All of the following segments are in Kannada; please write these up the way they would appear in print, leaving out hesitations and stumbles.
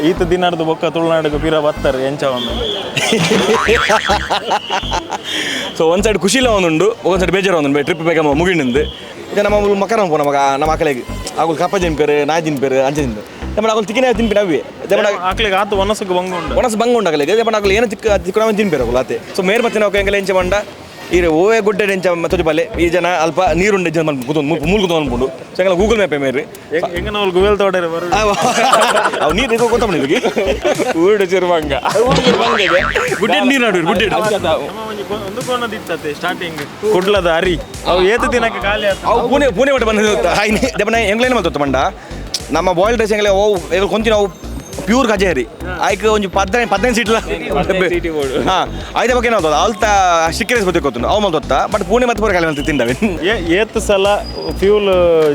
ಈತ ದಿನಾರ್ದು ಬೊಕ್ಕ ತುಳುನಾಡಿಗೆ ಪಿರ ಬತ್ತಾರೆ ಎಂಚವನ್ನು ಸೊ ಒಂದು ಸೈಡ್ ಖುಷಿಲ ಒಂದುಂಡು ಒಂದು ಸೈಡ್ ಬೇಜಾರು ಒಂದುಂಡು ಟ್ರಿಪ್ ಬೇಗ ಮುಗಿಂಡು ಇದು ನಮ್ಮ ಮಕ್ಕಳ ಪೋನ ಮಗ ನಮ್ಮ ಮಕ್ಕಳಿಗೆ ಆಗುಲ್ ಕಪ್ಪ ತಿನ್ಪೇರು ನಾಯಿ ತಿನ್ಪೇರು ಅಂಚೆ ತಿಂದು ನಮ್ಮ ಆಗುಲ್ ತಿಕ್ಕಿನ ತಿನ್ಪಿ ಅವೇ ಆಕಳಿಗೆ ಆತು ಒನಸಕ್ಕೆ ಬಂಗುಂಡು ಒನಸು ಬಂಗುಂಡು ಆಗಲಿಗೆ ನಮ್ಮ ಆಕಳು ಏನು ತಿಕ್ಕ ತಿನ್ಪೇರು ಅಲ್ಲ ಆತೆ ಸೊ ಮೇರ್ ಮತ್ತೆ ನಾವು ಹೆಂಗೆಲ್ಲ ಎಂಚ ಮಂಡ ಈ ಓವೇ ಗುಡ್ಡೆ ಎಂಚ ತೊಜಿ ಬಲ್ಲೆ ಈ ಜನ ಅಲ್ಪ ನೀರುಂಡೆ ಜನ ಮೂಲ್ ಕೂತು ಅನ್ಕೊಂಡು ಸೊ ಹಂಗೆಲ್ಲ ಗೂಗಲ್ ಮ್ಯಾಪೇ ಮೇರಿ ಹೆಂಗೆ ನಾವು ಗೂಗಲ್ ತೋಡರೆ ಅವು ನೀರು ಇದು ಗೊತ್ತ ನಿಮಗೆ ಊರು ಚಿರುವಂಗ ಗುಡ್ಡೆ ನೀರು ನಾಡು ಗುಡ್ಡೆ ಒಂದು ಕೋಣದಿತ್ತತೆ ಸ್ಟಾರ್ಟಿಂಗ್ ಕುಡ್ಲದ ಹರಿ ಅವು ಏತು ದಿನಕ್ಕೆ ಖಾಲಿ ಅವು ಪುಣೆ ಮಟ್ಟ ಬಂದ ಹಾಯ್ನಿ ದೆಪ್ಪನ ಎಂಗ್ಲೇನು ಮಾಡ್ತ ಮಂಡ ನಮ್ಮ ಬಾಯ್ಲ್ಡ್ ರೈಸ್ ಎಂಗ್ಲೇ ಅವು ಕೊಂಚ ನಾವು ಪ್ಯೂರ್ ಕಜೇರಿ ಆಯ್ಕೆ ಒಂದು 15 ಸೀಟ್ಲ ಹಾಂ ಐದ ಬಗ್ಗೆ ನಾವು ಅಲ್ತ ಸಿಕ್ಕರೇಸ್ ಗೊತ್ತಿತ್ತು ಅವು ಮಲ್ತೊತ್ತ ಬಟ್ ಪುಣೆ ಮತ್ತೆ ಪೂರ ಕಾಲಿ ತಿಂದವೆ ಏತು ಸಲ ಫ್ಯೂಲ್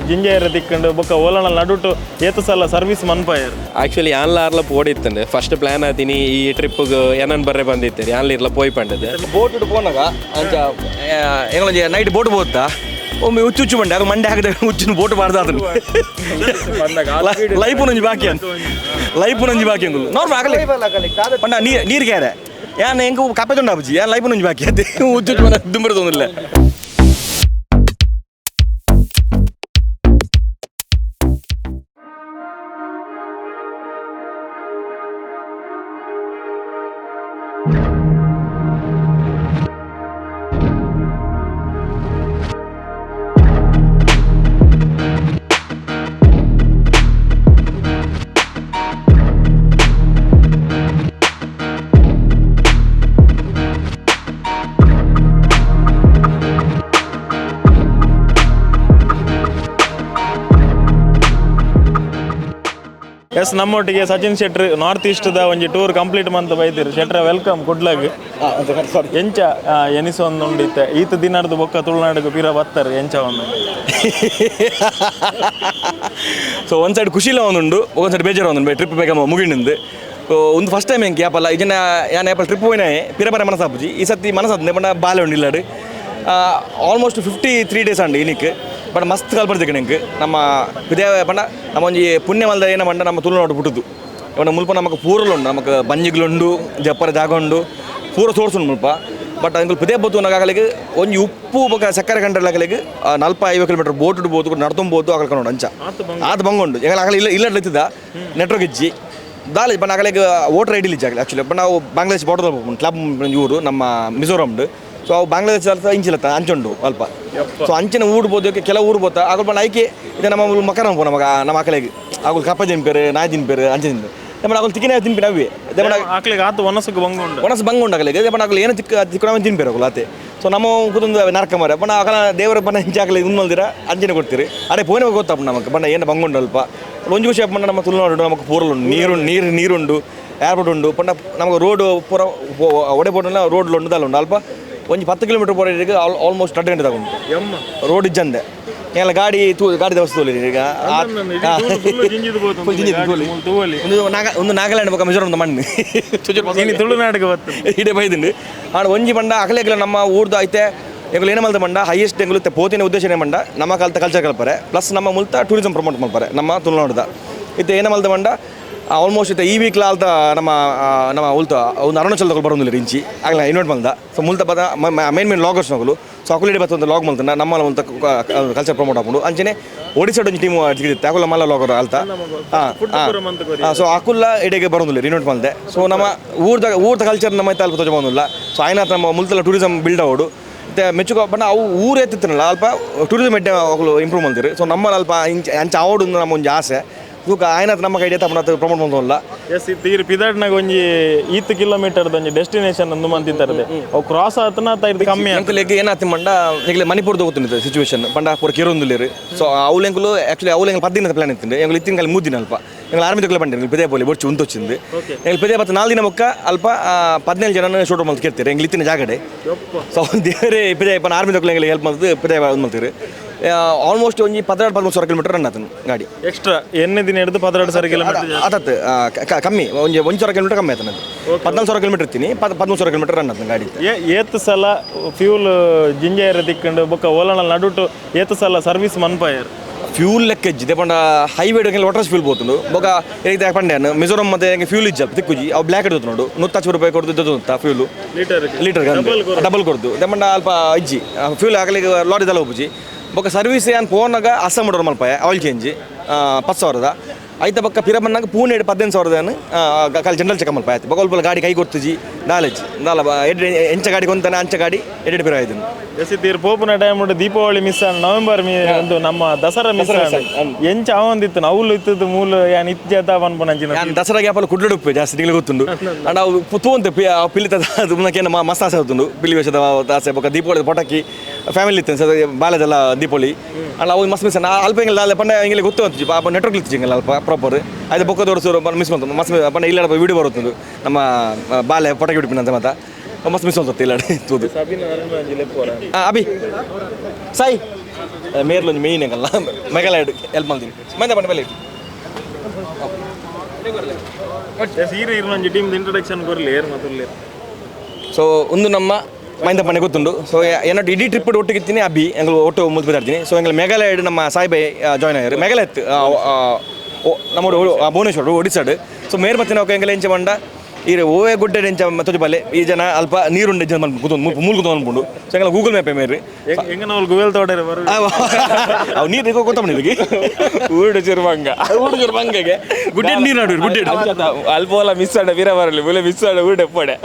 ಜಿಂಜೇರ ತಿಕ್ಕೊಂಡು ಬೊಕ್ಕ ಓಲನ ನಡುಟು ಏತು ಸಲ ಸರ್ವಿಸ್ ಮನ್ಪಾಯರ್ ಆ್ಯಕ್ಚುಲಿ ಯಾನ್ಲಾರ್ಲ ಪೋಡಿತ್ತಂಡೆ ಫಸ್ಟ್ ಪ್ಲಾನ್ ಆತೀನಿ ಈ ಟ್ರಿಪ್ಗೆ ಏನನ್ ಬರ್ರೆ ಬಂದಿತ್ತು ಯಾನ್ಲಿರ್ಲ ಪೋಯ್ ಪಂಡದೆ ಬೋಟ್ ಪೋನಾಗ ಅಂಚ ಎಂಗಳೊಂಜಿ ನೈಟ್ ಬೋಟ್ ಬೋತ್ತಾ ಒಮ್ಮೆ ಹುಚ್ಚು ಮಂಡೆ ಅದು ಮಂಡೆ ಹಾಕಿದಾಗ ಹುಚ್ಚಿನ ಬೋಟ್ ಮಾಡ್ದ ಅದನ್ನು ಲೈಫ್ ನಂಜಿ ಬಾಕಿ ಅಂತ ಲೈಫ್ ನಂಜಿ ಬಾಕಿ ಅಂದು ನೋಡ್ರಿ ಆಗಲೇ ಪಂಡ ನೀರು ಕ್ಯಾರೆ ಯಾನ್ ಹೆಂಗೆ ಕಪ್ಪೆ ತೊಂಡ ಅಬ್ಬಜಿ ಯಾನ್ ಲೈಫ್ ನಂಜಿ ಬಾಕಿ ಅದೇ ಹುಚ್ಚು ಮನೆ ದುಂಬರ ತೊಂದಿಲ್ಲ ಎಸ್ ನಮ್ಮೊಟ್ಟಿಗೆ ಸಚಿನ್ ಶೆಟ್ಟಿ ನಾರ್ತ್ ಈಸ್ಟ್ದ ಒಂಜಿ ಟೂರ್ ಕಂಪ್ಲೀಟ್ ಮಂತ್ ಬೈದಿರು ಶೆಟ್ರ ವೆಲ್ಕಮ್ ಕುಡ್ಲಾಗ್ ಎಂಚ ಎನಿಸೊಂದುಂಡಿತ್ತೆ ಈತ ದಿನಾರ್ದು ಬೊಕ್ಕ ತುಳುನಾಡಿಗೆ ಪಿರ ಬತ್ತಾರೆ ಎಂಚ ಒಂದು ಸೊ ಒಂದು ಸೈಡ್ ಖುಷಿಲ ಒಂದುಂಡು ಒಂದು ಸೈಡ್ ಬೇಜಾರು ಒಂದುಂಡು ಟ್ರಿಪ್ ಬೇಗ ಮುಗಿಂಡು ಒಂದು ಫಸ್ಟ್ ಟೈಮ್ ಹೆಂಗೆ ಯಾಪಲ್ಲ ಇದನ್ನ ಯಾನ್ ಯಾಪಲ್ ಟ್ರಿಪ್ ಹೋಯ್ನ ಪಿರಬರ ಮನಸ್ಸಾಪುಜಿ ಈ ಸತಿ ಮನಸ್ಸಾದ ಬಣ್ಣ ಬಾಲೆ ಉಂಡಿಲ್ಲಾಡು ಆಲ್ಮೋಸ್ಟ್ 53 days ಅಂಡು ಇನಿಕ್ ಬಟ್ ಮಸ್ತ್ ಕಲ್ಪಡ್ತಿಗೆ ನಂಗೆ ನಮ್ಮ ವಿದ್ಯಾ ಪಂಡ ನಮ್ಮ ಒಂಜಿ ಪುಣ್ಯ ಮಲ್ದ ಏನ ಪಂಡ ನಮ್ಮ ತುಳುನಾಡು ಬಿಟ್ಟುದು ಇವನ ಮುಲ್ಪ ನಮಗೆ ಪೂರಲುಂಡು ನಮಗೆ ಬಂಜಿಗ್ಲುಂಡು ಜಪ್ಪರ ಜಾಗ ಉಂಡು ಪೂರ ತೋರ್ಸುಂಡು ಮುಲ್ಪ ಬಟ್ ಅಂಕಲ್ ಪದೇ ಬೋತು ನಾಗಲಿಗೆ ಒಂಜಿ ಉಪ್ಪು ಬೊಕ ಸಕ್ಕರೆ ಕಂಡ್ರಲಾಗಲಿಗೆ 40-50 ಕಿಲೋಮೀಟರ್ ಬೋಟ್ ಬೋದು ನಡ್ತೊಂಬೋದು ಆಗಲ್ಕೊಂಡು ಅಂಚ ಆತ ಬಂಗುಂಡು ಎಂಗಲ ಆಗಲಿ ಇಲ್ಲ ಇಲ್ಲದ ನೆಟ್ವರ್ಕ್ ಇಜ್ಜಿ ದಾಲಿ ಬಣ್ಣ ಆಗಲಿಗೆ ವೋಟರ್ ಐಡಿ ಇಜ್ಜಾಗಲಿ ಆ್ಯಕ್ಚುಲಿ ಬಟ್ ನಾವು ಬಾಂಗ್ಲಾದೇಶ್ ಬಾರ್ಡರ್ ಕ್ಲಬ್ ಊರು ನಮ್ಮ ಮಿಜೋರಾಮ್ದು ಸೊ ಅವು ಬಾಂಗ್ಲಾದೇಶ ಇಂಚಿಲತ್ತ ಅಂಚುಂಡು ಅಲ್ಪ ಸೊ ಅಂಚಿನ ಊಡ್ಬೋದು ಕೆಲವು ಊರು ಬೋತ ಆಗ ಬಣ್ಣ ಐಕೆ ಇದು ನಮ್ಮ ಮಕ್ಕಳ ಪೋನ ಮಗ ನಮ್ಮ ಮಕ್ಕಳಿಗೆ ಆಗುಲ್ ಕಪ್ಪ ತಿನ್ಪೇರು ನಾಯಿ ತಿನ್ಪೇರು ಅಂಚೆ ತಿಂದು ದೆಪ್ಪನ ಆಗುಲ್ ತಿಕ್ಕಿನ ತಿನ್ಪಿ ಅವೇ ಆಕಳಿಗೆ ಆತು ಒನಸಕ್ಕೆ ಬಂಗುಂಡು ಒನಸು ಬಂಗುಂಡು ಆಗಲಿಗೆ ದೆಪ್ಪನ ಆಗುಲ್ ಏನು ತಿಕ್ಕ ತಿನ್ಪೇರು ಆಗಲ್ಲ ಆತೆ ಸೊ ನಮ್ಮ ಕುದೊಂದು ನರಕ ಮರ ಬಣ್ಣ ಆಗಲ ದೇವರ ಬಣ್ಣ ಹಿಂಚೆ ಆಗಲಿ ಉನ್ಮಲ್ದಿರ ಅಂಚನೆ ಕೊಡ್ತೀರಿ ಅದೇ ಪೋನೆ ಗೊತ್ತಪ್ಪ ನಮಗೆ ಬಣ್ಣ ಏನು ಬಂಗುಂಡು ಅಲ್ಪ ಒಂಜು ವಿಷಯ ಬಣ್ಣ ನಮ್ಮ ತುಳುನಾಡು ನಮಗೆ ಪೂರಲು ನೀರುಂಡು ಏರ್ಪೋರ್ಟ್ ಉಂಡು ಪಂಡ ನಮಗೆ ರೋಡ್ ಪೂರ ಒಡೆ ಬೋರ್ಡ್ನ ರೋಡ್ ಉಂಡು ದಲ್ಲ ಉಂಡು ಅಲ್ಪ ಒಂಜಿ 10 ಕಿಲೋಮೀಟರ್ ಪೋಡಿಗೆ ಆಲ್ಮೋಸ್ಟ್ 2 ಗಂಟೆ ತಗೊಂಡು ರೋಡ್ ಇಜ್ಜಂದೆ ಎಲ್ಲ ಗಾಡಿ ದೇವಸ್ಥಾನ ತೋಲಿ ಈಗ ಒಂದು ನಾಗಾಲ್ಯಾಂಡ್ ಬೊಕ್ಕ ಮಿಜೋರಾಮ್ ಮಣ್ಣು ತುಳುನಾಡಿಗೆ ಇಡೇ ಬೈದಿಂಡು ಆಡ ಒಂಜಿ ಬಂಡ ಅಗಲೇಗಲ ನಮ್ಮ ಊರ್ದು ಐತೆ ಎಂಗಳು ಏನು ಮಲ್ತ ಮಂಡ ಹೈಯೆಸ್ಟ್ ಎಂಗಳು ಪೋತಿನ ಉದ್ದೇಶ ಏನು ಮಂಡ ನಮ್ಮ ಕಾಲದ ಕಲ್ಚರ್ ಕಲ್ಪರೆ ಪ್ಲಸ್ ನಮ್ಮ ಮುಲ್ತ ಟೂರಿಸಂ ಪ್ರಮೋಟ್ ಮಾಡ್ತಾರೆ ನಮ್ಮ ತುಳುನಾಡ್ದ ಇತ್ತೆ ಏನು ಮಲ್ತ ಮಂಡ ಆಲ್ಮೋಸ್ಟ್ ಇತ್ತೆ ಈ ವೀಕ್ಲ ಆಲ್ತ ನಮ್ಮ ಉಲ್ತ ಒಂದು ಅರುಣಾಚಲದಾಗ ಬರೋದಿಲ್ಲ ಇಂಚಿ ಆಗಲ್ಲ ಇನ್ವೈಟ್ ಬಂದ ಸೊ ಮುಲ್ತ ಬದ ಮೇನ್ ಲಾಗರ್ಸ್ ನಗಲು ಸೊ ಅಕುಲಿಡೆ ಬತ್ತ ಒಂದು ಲಾಗ್ ಮಲ್ತಾನೆ ನಮ್ಮ ಮುಲ್ತ ಕಲ್ಚರ್ ಪ್ರಮೋಟ್ ಹಾಕೊಂಡು ಅಂಚನೆ ಒಡಿಸಾ ಒಂದು ಟೀಮ್ ಸಿಗುತ್ತೆ ಅಕುಲ್ಲ ಮಲ್ಲ ಲಾಗರ್ ಆಲ್ತ ಸೊ ಅಕುಲ್ಲ ಎಡೆಗೆ ಬರೋದಿಲ್ಲ ರಿನೋಟ್ ಮಲ್ದೆ ಸೊ ನಮ್ಮ ಊರ್ದ ಕಲ್ಚರ್ ನಮ್ಮ ಅಲ್ಪ ತೋಜ ಬಂದಿಲ್ಲ ಸೊ ಆಯ್ನ ನಮ್ಮ ಮುಲ್ತಲ್ಲ ಟೂರಿಸಂ ಬಿಲ್ಡ್ ಆಗೋಡು ಮತ್ತು ಮೆಚ್ಚುಕೋ ಬಣ್ಣ ಅವು ಊರು ಎತ್ತಿತ್ತನಲ್ಲ ಅಲ್ಪ ಟೂರಿಸಂ ಎಡ್ಡೆ ಇಂಪ್ರೂವ್ ಮಾಡ್ತೀರಿ ಸೊ ನಮ್ಮಲ್ಲಿ ಅಲ್ಪ ಅಂಚೆ ಆವೋಡು ನಮ್ಮ ಒಂದು ಆಸೆ ತೂಕ ಆಯ್ನ ನಮ್ಮ ಕೈಡೆ ತಮ್ಮ ಪ್ರಮೋಟ್ ಮಾಡೋಲ್ಲ ಎಸ್ ತೀರ್ ಪಿದಾಡ್ನಾಗ ಒಂಜಿ 8 ಕಿಲೋಮೀಟರ್ ಒಂಜಿ ಡೆಸ್ಟಿನೇಷನ್ ಒಂದು ಮಂತಿದ್ದಾರೆ ಅವು ಕ್ರಾಸ್ ಆತನ ಇದು ಕಮ್ಮಿ ಅಂಕಲಿಗೆ ಏನಾಗ್ತಿ ಮಂಡ ಈಗ ಮಣಿಪುರದ ಗೊತ್ತಿದೆ ಸಿಚುವೇಶನ್ ಪಂಡ ಪೂರ ಕೆರೊಂದುಲೇರು ಸೊ ಅವ್ಲೆಂಕಲು ಆ್ಯಕ್ಚುಲಿ ಅವ್ಲೆಂಗೆ 10 ದಿನದ ಪ್ಲಾನ್ ಇತ್ತು ಎಂಗಳು ಇತ್ತಿನ ಕಾಲ 3 ದಿನ ಅಲ್ಪ ಎಂಗಳು ಆರ್ಮಿ ತಗೊಳ್ಳೆ ಬಂದಿರಿ ಪದೇ ಬೋಲಿ ಬೊಚ್ಚು ಉಂತೊಚ್ಚಿಂದು ಎಂಗಳು ಪದೇ ಬತ್ತು 4 ದಿನ ಮುಕ್ಕ ಅಲ್ಪ 17 ಜನ ಶೂಟ್ ಮಾಡ್ತು ಕೇಳ್ತೀರಿ ಎಂಗಳು ಇತ್ತಿನ ಜಾಗಡೆ ಸೊ ದೇವರೇ ಪದೇ ಪನ ಆರ್ಮಿ ತಗೊಳ್ಳೆ ಎಂಗಳಿಗೆ ಹೆಲ್ಪ್ ಮಾಡ್ದು ಪದೇ ಮಾಡ್ತೀರಿ ಆಲ್ಮೋಸ್ಟ್ ಒಂಜಿ 12-13 ಕಿಲೋಮೀಟರ್ ರನ್ ಆತನು ಗಾಡಿ ಎಕ್ಸ್ಟ್ರಾ ಎಣ್ಣೆ ದಿನ ಹಿಡಿದು 12 ಕಿಲೋಮೀಟರ್ ಆತತ್ತು ಕಮ್ಮಿ ಒಂಜಿ 1,000 ಕಿಲೋಮೀಟರ್ ಕಮ್ಮಿ ಆತನ 14,000 ಕಿಲೋಮೀಟರ್ ಇರ್ತೀನಿ 13,000 ಕಿಲೋಮೀಟರ್ ರನ್ ಆತನ ಗಾಡಿ ಏತ್ ಸಲ ಫ್ಯೂಲ್ ಜಿಂಜೇರ ತಿಕ್ಕೊಂಡು ಬೊಕ್ಕ ಓಲನ ನಡುಟು ಏತ್ ಸಲ ಸರ್ವಿಸ್ ಮನ್ಪಾಯರ್ ಫ್ಯೂಲ್ ಲೆಕ್ಕ ಇಜ್ಜಿದೆ ಪಂಡ ಹೈವೇ ವಾಟರ್ ಫ್ಯೂಲ್ ಬೋತುಂಡು ಬೊಕ ಏರಿದ ಪಂಡೆ ಮಿಜೋರಂ ಮತ್ತೆ ಫ್ಯೂಲ್ ಇಜ್ಜ ತಿಕ್ಕುಜಿ ಅವು ಬ್ಲ್ಯಾಕ್ ಇಡ್ತು ನೋಡು 180 ರೂಪಾಯಿ ಕೊಡ್ದು ಇದ್ದದ್ದು ಫ್ಯೂಲು ಲೀಟರ್ ಡಬಲ್ ಕೊಡ್ದು ದೆಮಂಡ ಅಲ್ಪ ಇಜ್ಜಿ ಫ್ಯೂಲ್ ಆಗಲಿಗೆ ಲಾರಿ ದಲ ಹೋಗುಜಿ ಬೊಕ ಸರ್ವಿಸ್ ಏನು ಫೋನಾಗ ಅಸ್ಸಾಂ ಮಾಡೋರು ಮಲ್ಪ ಆಯಿಲ್ ಚೇಂಜ್ 10,000 ಐತ ಪಕ್ಕ ಪಿರಮನ್ನಾಗ ಪೂಣೆ 15,000 ಕಾಲು ಜನರಲ್ ಚೆಕ್ ಮಲ್ಪ ಆಯ್ತು ಬೊಕ ಗಾಡಿ ಕೈ ಕೊಡ್ತುಜಿ ನಾಲೆಜ್ ದಾಲ ಎಂಚ ಗಾಡಿ ಕೊಂತಾನೆ ಅಂಚ ಗಾಡಿ ಎಡೆಡ್ ಪಿರ ಆಯ್ತು ಎಸಿತೀರ್ ಪೋಪುನ ಟೈಮ್ ದೀಪಾವಳಿ ಮಿಸ್ ನವೆಂಬರ್ ಒಂದು ನಮ್ಮ ದಸರಾ ಮಿಸ್ ಎಂಚ ಅವಂದಿತ್ತು ಅವ್ಲು ಇತ್ತದು ಮೂಲ ಯಾನ್ ಇತ್ಜಾತ ಪನ್ಪನಂಚಿನ ದಸರಾ ಗ್ಯಾಪಲ್ಲಿ ಕುಡ್ಲುಡುಪ್ಪೆ ಜಾಸ್ತಿ ತಿಂಗಳು ಗೊತ್ತುಂಡು ಅಂಡ್ ಅವು ಪುತ್ತುವಂತೆ ಪಿಲಿತ ಮುನಕೇನ ಮಸ್ತ್ ಆಸೆ ಹೊತ್ತುಂಡು ಪಿಲಿ ವೇಷದ ಆಸೆ ಬೊಕ ದೀಪಾವಳಿ ಪಟಾಕಿ ಫ್ಯಾಮಿಲಿ ಇತ್ತು ಸರ್ ಬಾಲೆದೆಲ್ಲ ದೀಪಾವಳಿ ಅಂಡ್ ಅವು ಮಸ್ತ್ ಮಿಸ್ ಅಲ್ಪ ಹಿಂಗೆ ಅಲ್ಲ ಪಂಡ ಹಿಂಗೆ ಗೊತ್ತು ಅಂತಿಜಿ ಪಾಪ ನೆಟ್ವರ್ಕ್ ಇತ್ತು ಹಿಂಗೆ ಅಲ್ಪ ಪ್ರಾಪರ್ ಆಯ್ತು ಬೊಕ್ಕ ತೋರಿಸೋರು ಮಿಸ್ ಬಂತು ಮಸ್ತ್ ಪಂಡ ಇಲ್ಲ ವೀಡಿಯೋ ಬರುತ್ತದು ನಮ್ಮ ಬಾಲೆ ಪಟಾಕಿ ಬಿಡ್ಪಿನ ಅಂತ ಮಾತಾ ಮಸ್ತ್ ಮಿಸ್ ಹೋಗ್ತದೆ ಇಲ್ಲ ತೂದು ಅಭಿ ಸಾಯಿ ಮೇರ್ಲೊಂದು ಮೇಯ್ನ್ ಹೆಂಗಲ್ಲ ಮೆಗಲೈಡ್ ಹೆಲ್ಪ್ ಮಾಡ್ತೀನಿ ಮಂದ ಪಂಡ ಮೇಲೆ ಟೀಮ್ ಇಂಟ್ರೊಡಕ್ಷನ್ ಕೊರ್ಲಿ ಏರ್ ಮತ್ತೆ ಸೊ ಒಂದು ನಮ್ಮ ಮೈಂದ ಪಂಡೆ ಗೊತ್ತುಂಡು ಸೊ ಏನಾದ್ರು ಇಡೀ ಟ್ರಿಪ್ ಒಟ್ಟಿಗಿರ್ತೀನಿ ಅಬ್ಬಿ ಎಂಗಳು ಒಟ್ಟು ಮುಲ್ಪಿದಾಡ್ತೀನಿ ಸೊ ಎಂಗಳು ಮೆಘಾಲಯಡ್ ನಮ್ಮ ಸಾಯಿಬೈ ಜಾಯ್ನ್ ಆಗ್ಯಾರ ಮೆಘಾಲಯತ್ ನಮ್ಮ ಭುವನೇಶ್ವರ ಒಡಿಸಾಡ್ ಸೊ ಮೇರ್ ಮತ್ತೆ ನಾವು ಎಂಗೆಲ್ಲ ಎಂಚ ಮಂಡ ಈ ಓವೇ ಗುಡ್ಡೆ ಎಂಚ ತೊಜಿ ಬಲ್ಲೆ ಈ ಜನ ಅಲ್ಪ ನೀರುಂಡೆ ಜನ ಮೂಲ್ ಕೂತು ಅನ್ಕೊಂಡು ಸೊ ಎಂಗೆಲ್ಲ ಗೂಗಲ್ ಮ್ಯಾಪೇ ಮೇರಿ ಹೆಂಗ ನಾವು ಗೂಗಲ್ ತೋಟರೆ ಅವು ನೀರು ಗೊತ್ತಮ್ಮ ನಿಮಗೆ ಊಡು ಚಿರುವಂಗ ಗುಡ್ಡೆ ನೀರು ನಾಡು ಗುಡ್ಡೆ ಅಲ್ಪ ಎಲ್ಲ ಮಿಸ್ ಆಡ ವೀರ ಬರಲಿ ಬುಲೆ ಮಿಸ್ ಆಡ ಊಟ ಪಡೆ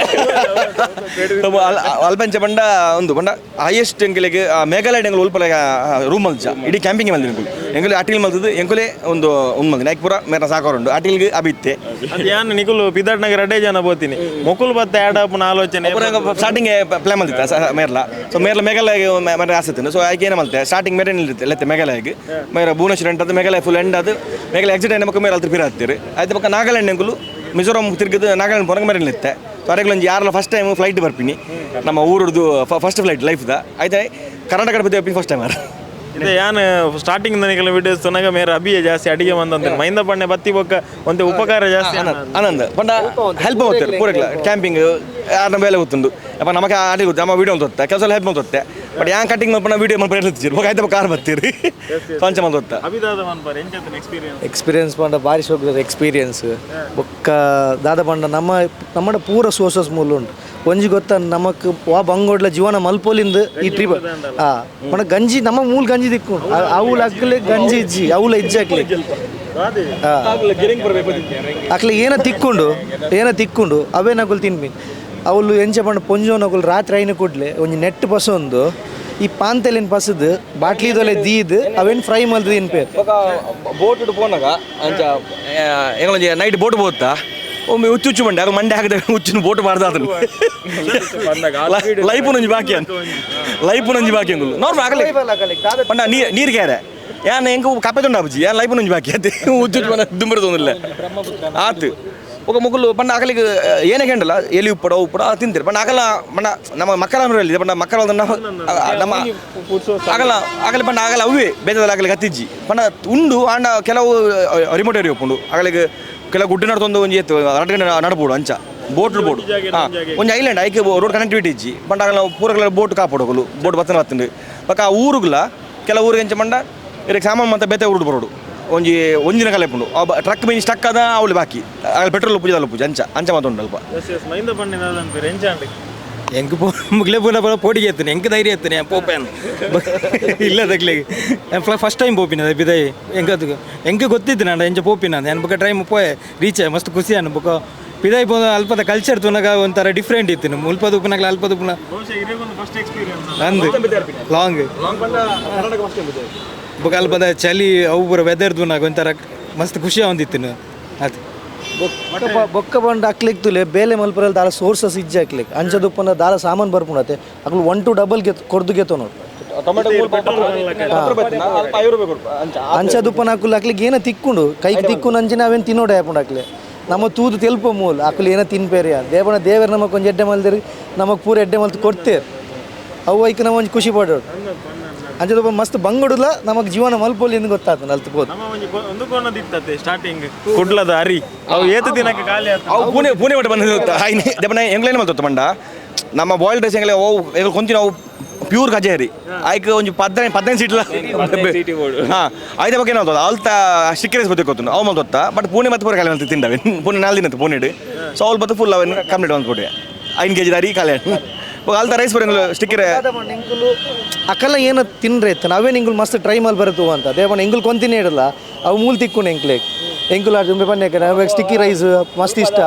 ಅಲ್ಪಂಚ ಬಂಡ ಒಂದು ಬಂಡ ಹೈಯೆಸ್ಟ್ ಎಂಗಳಿಗೆ ಮೇಘಾಲಯ ಎಂಗಳು ಉಲ್ಪಲ ರೂಮ್ ಮಲ್ಚ ಇಡೀ ಕ್ಯಾಂಪಿಂಗ್ ಮಲ್ದಿ ಎಂಗಳು ಅಟಿಲ್ ಮಲ್ತದ್ದು ಎಂಕುಲೆ ಒಂದು ಮಲ್ದಿ ನಾಯ್ಕಪುರ ಮೇರ ಸಾಕೋರುಂಡು ಅಟಿಲ್ಗೆ ಅಬಿತ್ತೆ ಯಾನು ನಿಕುಲು ಪಿದಾಟ್ನಾಗ ರಡ್ಡೆ ಜನ ಬೋತೀನಿ ಮೊಕುಲ್ ಬತ್ತ ಆಡಪ್ನ ಆಲೋಚನೆ ಸ್ಟಾರ್ಟಿಂಗ್ ಪ್ಲಾನ್ ಮಲ್ತಿತ್ತ ಮೇರ್ಲ ಸೊ ಮೇರ್ಲ ಮೇಘಾಲಯ ಮೇರೆ ಆಸತ್ತಿನ ಸೊ ಆಯ್ಕೆ ಏನು ಮಲ್ತೆ ಸ್ಟಾರ್ಟಿಂಗ್ ಮೇರೆ ಇಲ್ಲತ್ತೆ ಮೇಘಾಲಯಗೆ ಮೇರೆ ಭುವನೇಶ್ವರ ಎಂಟದು ಮೇಘಾಲಯ ಫುಲ್ ಎಂಡ್ ಅದು ಮೇಘಾಲಯ ಎಕ್ಸಿಟ್ ಆಯ್ನ ಮಕ್ಕ ಮೇರೆ ಅಲ್ತಿ ಪಿರ ಹತ್ತಿರಿ ಆಯ್ತು ಪಕ್ಕ ನಾಗಾಲ್ಯಾಂಡ್ ಎಂಗುಲು ಮಿಜೋರಾಂ ತಿರುಗಿದು ನಾಗಾಲ್ಯಾಂಡ್ ಪೊರಗ ಮೇರೆ ನಿಲ್ಲುತ್ತೆ ಸೊ ಅರೆಗಳೊಂದು ಯಾರಲ್ಲ ಫಸ್ಟ್ ಟೈಮ್ ಫ್ಲೈಟ್ ಬರ್ತೀನಿ ನಮ್ಮ ಊರದ್ದು ಫಸ್ಟ್ ಫ್ಲೈಟ್ ಲೈಫ್ದ ಆಯ್ತಾ ಕರ್ನಾಟಕ ಬರ್ತೀವಿ ಫಸ್ಟ್ ಟೈಮ್ ಇದೆ ಯಾನು ಸ್ಟಾರ್ಟಿಂಗ್ ನನಗೆಲ್ಲ ವಿಡಿಯೋಸ್ ತನಗ ಮೇರೆ ಅಭಿಯ ಜಾಸ್ತಿ ಅಡಿಗೆ ಬಂದಂತ ಮೈಂದ ಪಣ್ಣೆ ಬತ್ತಿ ಬೊಕ್ಕ ಒಂದು ಉಪಕಾರ ಜಾಸ್ತಿ ಆನಂದ ಪಂಡ ಹೆಲ್ಪ್ ಹೋಗ್ತಾರೆ ಪೂರಕ್ಲ ಕ್ಯಾಂಪಿಂಗ್ ಯಾರನ್ನ ಬೇಲೆ ಗೊತ್ತುಂಡು ಅಪ್ಪ ನಮಗೆ ಆಡಿ ಗೊತ್ತು ನಮ್ಮ ವೀಡಿಯೋ ತೊತ್ತೆ ಕೆಲಸ ಹೆಲ್ಪ್ ಮಾಡ್ತೊತ್ತೆ ಬಟ್ ಯಾನ್ ಕಟಿಂಗ್ ಮಾಡ್ಕೊಂಡು ವೀಡಿಯೋ ಮಾಡ್ಕೊಂಡು ಹೇಳ್ತಿರ್ತೀರಿ ಹೋಗಿ ಆಯ್ತು ಕಾರ್ ಬರ್ತೀರಿ ಪಂಚ ಮಾಡ್ತೊತ್ತೆ ಎಕ್ಸ್ಪೀರಿಯನ್ಸ್ ಪಂಡ ಭಾರಿ ಶೋಕದ ಎಕ್ಸ್ಪೀರಿಯನ್ಸ್ ಬೊಕ್ಕ ದಾದ ಪಂಡ ನಮ್ಮ ಪೂರ ಸೋರ್ಸಸ್ ಮೂಲ ಉಂಟು ಒಂಜಿ ಗೊತ್ತ ನಮಕ್ ವಾ ಬಂಗೋಡ್ಲ ಜೀವನ ಮಲ್ಪೋಲಿಂದ ಈ ಟ್ರಿಪ್ ಪಂಡ ಗಂಜಿ ನಮ್ಮ ಮೂಲ ಗಂಜಿ ದಿಕ್ಕು ಅವ್ಲ ಅಕ್ಲೆ ಗಂಜಿ ಇಜ್ಜಿ ಅವ್ಲ ಇಜ್ಜಿ ಅಕ್ಲೆ ಏನ ತಿಕ್ಕೊಂಡು ಅವೇ ನಗುಲು ತಿನ್ಬಿ ಅವಳು ಎಂಚ ಪಂಡ ಪೊಂಜೋನಗುಲು ರಾತ್ರಿ ಐನ ಕೊಡ್ಲೆ ಒಂಜಿ ನೆಟ್ ಪಸೊಂದು ಈ ಪಾಂತೆಲಿನ ಪಸದ್ ಬಾಟ್ಲಿದೊಲೆ ದೀದ್ ಅವೇನು ಫ್ರೈ ಮಲ್ತದ ಏನು ಪೇರ್ ಬೋಟ್ ಪೋನಾಗ ಅಂಚ ಎಂಗಳೊಂಜಿ ನೈಟ್ ಬೋಟ್ ಬೋತ್ತಾ ಒಮ್ಮೆ ಹುಚ್ಚು ಮಂಡೆ ಅದು ಮಂಡೆ ಹಾಕಿದಾಗ ಹುಚ್ಚಿನ ಬೋಟ್ ಮಾಡ್ದ ಅದನ್ನು ಲೈಫು ನಂಜಿ ಬಾಕಿ ಅಂಗುಲು ನೋಡ್ರಿ ಆಗಲಿ ಪಂಡ ನೀರು ಕ್ಯಾರೆ ಯಾನ್ ಹೆಂಗೆ ಕಪ್ಪೆ ತೊಂಡ ಅಬ್ಬಜಿ ಯಾನ್ ಲೈಫು ನಂಜಿ ಬಾಕಿ ಅದೇ ಹುಚ್ಚು ಮನ ದುಂಬರ ತೊಂದಿಲ್ಲ ಆತು ఒక ముగ్గులు పండ ఆకలికి ఏనకండల ఎలి ఉప్పడ తింటారు పండ ఆకల మన ನಮ್ಮ ಮಕ್ಕಳ పంಡ ಮಕ್ಕಳ ನಮ್ಮ ಆಗಲ್ಲ ಆಗಲಿ ಪಂಡ ಆಗಲ್ಲ ಅವೇ ಬೇಜದ ಆಗಲಿಗೆ ಹತ್ತಿಜ್ಜಿ ಪಂಡ ಉಂಡು ಆಂಡ ಕೆಲವು ರಿಮೋಟ್ ಏರಿಯಾ ಒಪ್ಪುಂಡು ಆಗಲಿಗೆ ಕೆಲವು ಗುಡ್ಡೆ ನಡ್ತೊಂದು ಒಂಜಿ ಎತ್ತು ಅರಟೆ ನಡ್ಬೋದು ಅಂಚ ಬೋಟ್ ಹಾಂ ಒಂದು ಐಲ್ಯಾಂಡ್ ಐಕೆ ರೋಡ್ ಕನೆಕ್ಟಿವಿಟಿ ಇಜ್ಜಿ ಪಂಡ ಆಗಲ್ಲ ಪೂರಗಳ ಬೋಟ್ ಕಾಪಾಡೋಗಲು ಬೋಟ್ ಬತ್ತಂಡು ಪಕ್ಕ ಆ ಊರುಗಳ ಕೆಲವು ಊರಿಗೆ ಎಂಚ ಪಂಡ ಇದಕ್ಕೆ ಸಾಮಾನು ಮತ್ತೆ ಬೇತೆ ಊರು ಬರೋಡು ಒಂಜಿನ ಕಲೆ ಪುಂಡು ಟ್ರಕ್ ಮೀನ್ ಸ್ಟಕ್ ಅದ ಅವಳು ಬಾಕಿ ಪೆಟ್ರೋಲ್ ಉಪ್ಪು ಪೂಜೆ ಅಂಚ ಮಾತುಂಡು ಅಲ್ಪ ಹೆಂಗೆ ಮುಗ್ಲೇ ಪೂರ ಪೋಟಿಗೆ ಎತ್ತಾನೆ ಹೆಂಗೆ ಧೈರ್ಯ ಎತ್ತಾನೆ ಪೋಪೇನು ಇಲ್ಲ ತಗ್ಲಿಗೆ ಫಸ್ಟ್ ಟೈಮ್ ಪೋಪಿನ ಬಿದಾಯಿ ಹೆಂಗೆ ಗೊತ್ತಿತ್ತು ನಾನು ಎಂಚ ಪೋಪಿನ ನಾನು ಬೊಕ್ಕ ಟ್ರೈಮ್ ಪೋಯೆ ರೀಚ್ ಮಸ್ತ್ ಖುಷಿ ಅನ್ನು ಬೊಕ್ಕ ಪಿದಾಯಿ ಪೋ ಅಲ್ಪದ ಕಲ್ಚರ್ ತುನಗ ಒಂಥರ ಡಿಫ್ರೆಂಟ್ ಇತ್ತು ಮುಲ್ಪದ ಉಪ್ಪನಾಗಲ ಅಲ್ಪದ ಉಪ್ಪನ ಅಂದು ಲಾಂಗ್ ಬೊಕ್ಕ ಅಲ್ಪದ ಚಳಿ ಅವು ಪೂರ ವೆದರ್ದು ನಾಗ ಒಂಥರ ಮಸ್ತ್ ಖುಷಿ ಒಂದಿತ್ತು ಅದು ಬೊಕ್ಕ ಬಂದು ಹಾಕ್ಲಿಕ್ಕೆ ತುಲೆ ಬೇಲೆ ಮಲ್ಪರಲ್ಲಿ ದಾಳ ಸೋರ್ಸಸ್ ಇಜ್ಜೆ ಹಾಕ್ಲಿಕ್ಕೆ ಅಂಚದುಪ್ಪನ ದಾಳ ಸಾಮಾನು ಬರ್ಪುಣತೆ ಅಕ್ಲು 1 to double ಕೊರ್ದು ಗೆತ್ತೋ ನೋಡಿ ಅಂಚದುಪ್ಪನ ಹಾಕಲು ಹಾಕ್ಲಿಕ್ಕೆ ಏನೋ ತಿಕ್ಕೊಂಡು ಕೈಗೆ ತಿಕ್ಕೊಂಡು ಅಂಚಿನ ಅವೇನು ತಿನ್ನೋಡೆ ಹಾಕೊಂಡು ಹಾಕ್ಲಿ ನಮ್ಮ ತೂದು ತೆಲ್ಪ ಮೂಲ ಹಾಕಲು ಏನೋ ತಿನ್ಪೇರಿ ದೇವರು ನಮಗೆ ಒಂದು ಎಡ್ಡೆ ಮಲ್ದಿರಿ ನಮಗೆ ಪೂರ ಎಡ್ಡೆ ಮಲ್ತು ಕೊಡ್ತೇವೆ ಅವು ಐಕೆ ನಾವು ಒಂದು ಖುಷಿ ಪಡೋದು ಅಂಚದಪ್ಪ ಮಸ್ತ್ ಬಂಗಡುಲ ನಮಗೆ ಜೀವನ ಮಲ್ಪೋಲಿ ಎಂದು ಗೊತ್ತಾಯ್ತು ನಲ್ತ್ಬೋದು ಒಂದು ಕೋಣದಿತ್ತತೆ ಸ್ಟಾರ್ಟಿಂಗ್ ಕುಡ್ಲದ ಅರಿ ಅವು ಏತು ದಿನಕ್ಕೆ ಖಾಲಿ ಅವು ಪೂನೆ ಒಟ್ಟು ಬಂದ ಎಂಗ್ಲೇನು ಮಲ್ತೊತ್ತು ಮಂಡ ನಮ್ಮ ಬಾಯ್ಲ್ ಡ್ರೆಸ್ ಎಂಗ್ಲೇ ಅವು ಕೊಂತಿನ ಅವು ಪ್ಯೂರ್ ಕಜೇರಿ ಆಯ್ಕೆ ಒಂದು 15 ಸೀಟ್ಲ ಹಾಂ ಐದ ಬಗ್ಗೆ ನಾವು ಅಲ್ತ ಸಿಕ್ಕರೇಸ್ ಬದುಕು ಗೊತ್ತು ಅವು ಮಲ್ತ ಬಟ್ ಪುಣೆ ಮತ್ತೆ ಪೂರ ಕಾಲ ಅಂತ ತಿಂದವೆ ಪುಣೆ 4 ದಿನ ಪುಣೆಡು ಸೊ ಅವ್ರು ಬತ್ತು ಫುಲ್ ಅವನ್ ಕಂಪ್ಲೀಟ್ ಅಂದ್ಕೊಟ್ಟೆ 5 kg ದಾರಿ ಕಾಲ ಅಲ್ತ ರೈಸ್ ಬರಂಗಿಲ್ಲ ಸ್ಟಿಕ್ಕರ್ ಅಕ್ಕಲ್ಲ ಏನು ತಿನ್ರೆ ಇತ್ತು ನಾವೇನು ಇಂಗುಲ್ ಮಸ್ತ್ ಟ್ರೈ ಮಾಡಿ ಬರುತ್ತವ ಅಂತ ದೇವಣ್ಣ ಇಂಗುಲ್ ಕೊಂತಿನೇ ಇಡಲ್ಲ ಅವು ಮೂಲ್ ತಿಕ್ಕು ಎಂಕ್ಲೆ ಎಂಕುಲ್ ಆಡ್ದು ಬನ್ನೇಕ ಸ್ಟಿಕ್ಕಿ ರೈಸ್ ಮಸ್ತ್ ಇಷ್ಟ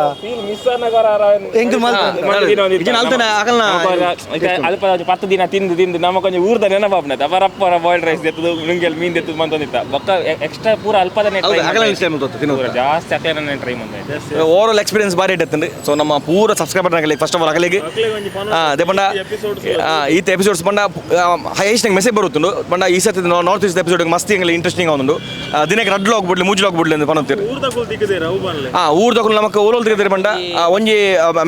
ಎಂಕುಲ್ ಅಲ್ಪ 10 ದಿನ ತಿಂದು ನಮ್ಮ ಕೊಂಚ ಊರ್ದ ನೆನಪಾಪ್ನದ ಅವರಪ್ಪರ ಬಾಯ್ಲ್ಡ್ ರೈಸ್ ಎತ್ತದು ನುಂಗೆಲ್ ಮೀನ್ ಎತ್ತದು ಬಂದಿತ್ತ ಬೊಕ್ಕ ಎಕ್ಸ್ಟ್ರಾ ಪೂರ ಅಲ್ಪದನೆ ಜಾಸ್ತಿ ಅಕ್ಲೇನ ಟ್ರೈ ಮಾಡಿದೆ ಓವರಾಲ್ ಎಕ್ಸ್ಪೀರಿಯನ್ಸ್ ಬಾರಿ ಇಟ್ಟಂದು ಸೊ ನಮ್ಮ ಪೂರ ಸಬ್ಸ್ಕ್ರೈಬರ್ ಆಗಲಿ ಫಸ್ಟ್ ಆಫ್ ಆಲ್ ಆಗಲಿಗೆ ಅದೇ ಬಂಡ ಈತ ಎಪಿಸೋಡ್ಸ್ ಬಂಡ ಹೈಯೆಸ್ಟ್ ನಂಗೆ ಮೆಸೇಜ್ ಬರುತ್ತುಂಡು ಬಂಡ ಈ ಸತಿ ನಾರ್ತ್ ಈಸ್ಟ್ ಎಪಿಸೋಡ್ ಮಸ್ತ್ ಹಿಂಗೆ ಇಂಟ್ರೆಸ್ಟಿಂಗ್ ಆಗುಂಡು ದಿನಕ್ಕೆ ರಡ್ಲು ಹೋಗ್ಬಿಡ್ಲಿ ಮೂಜಲು ಹೋಗ್ಬಿಡ್ಲಿ ಅಂತ ಪನ್ನತ್ತೀರಿ ಊರ್ದಕ್ಕೂ ನಮಕ್ ಓಲೋಲ್ ತೆಗೆದಿರಿ ಬಂಡ ಒಂಜಿ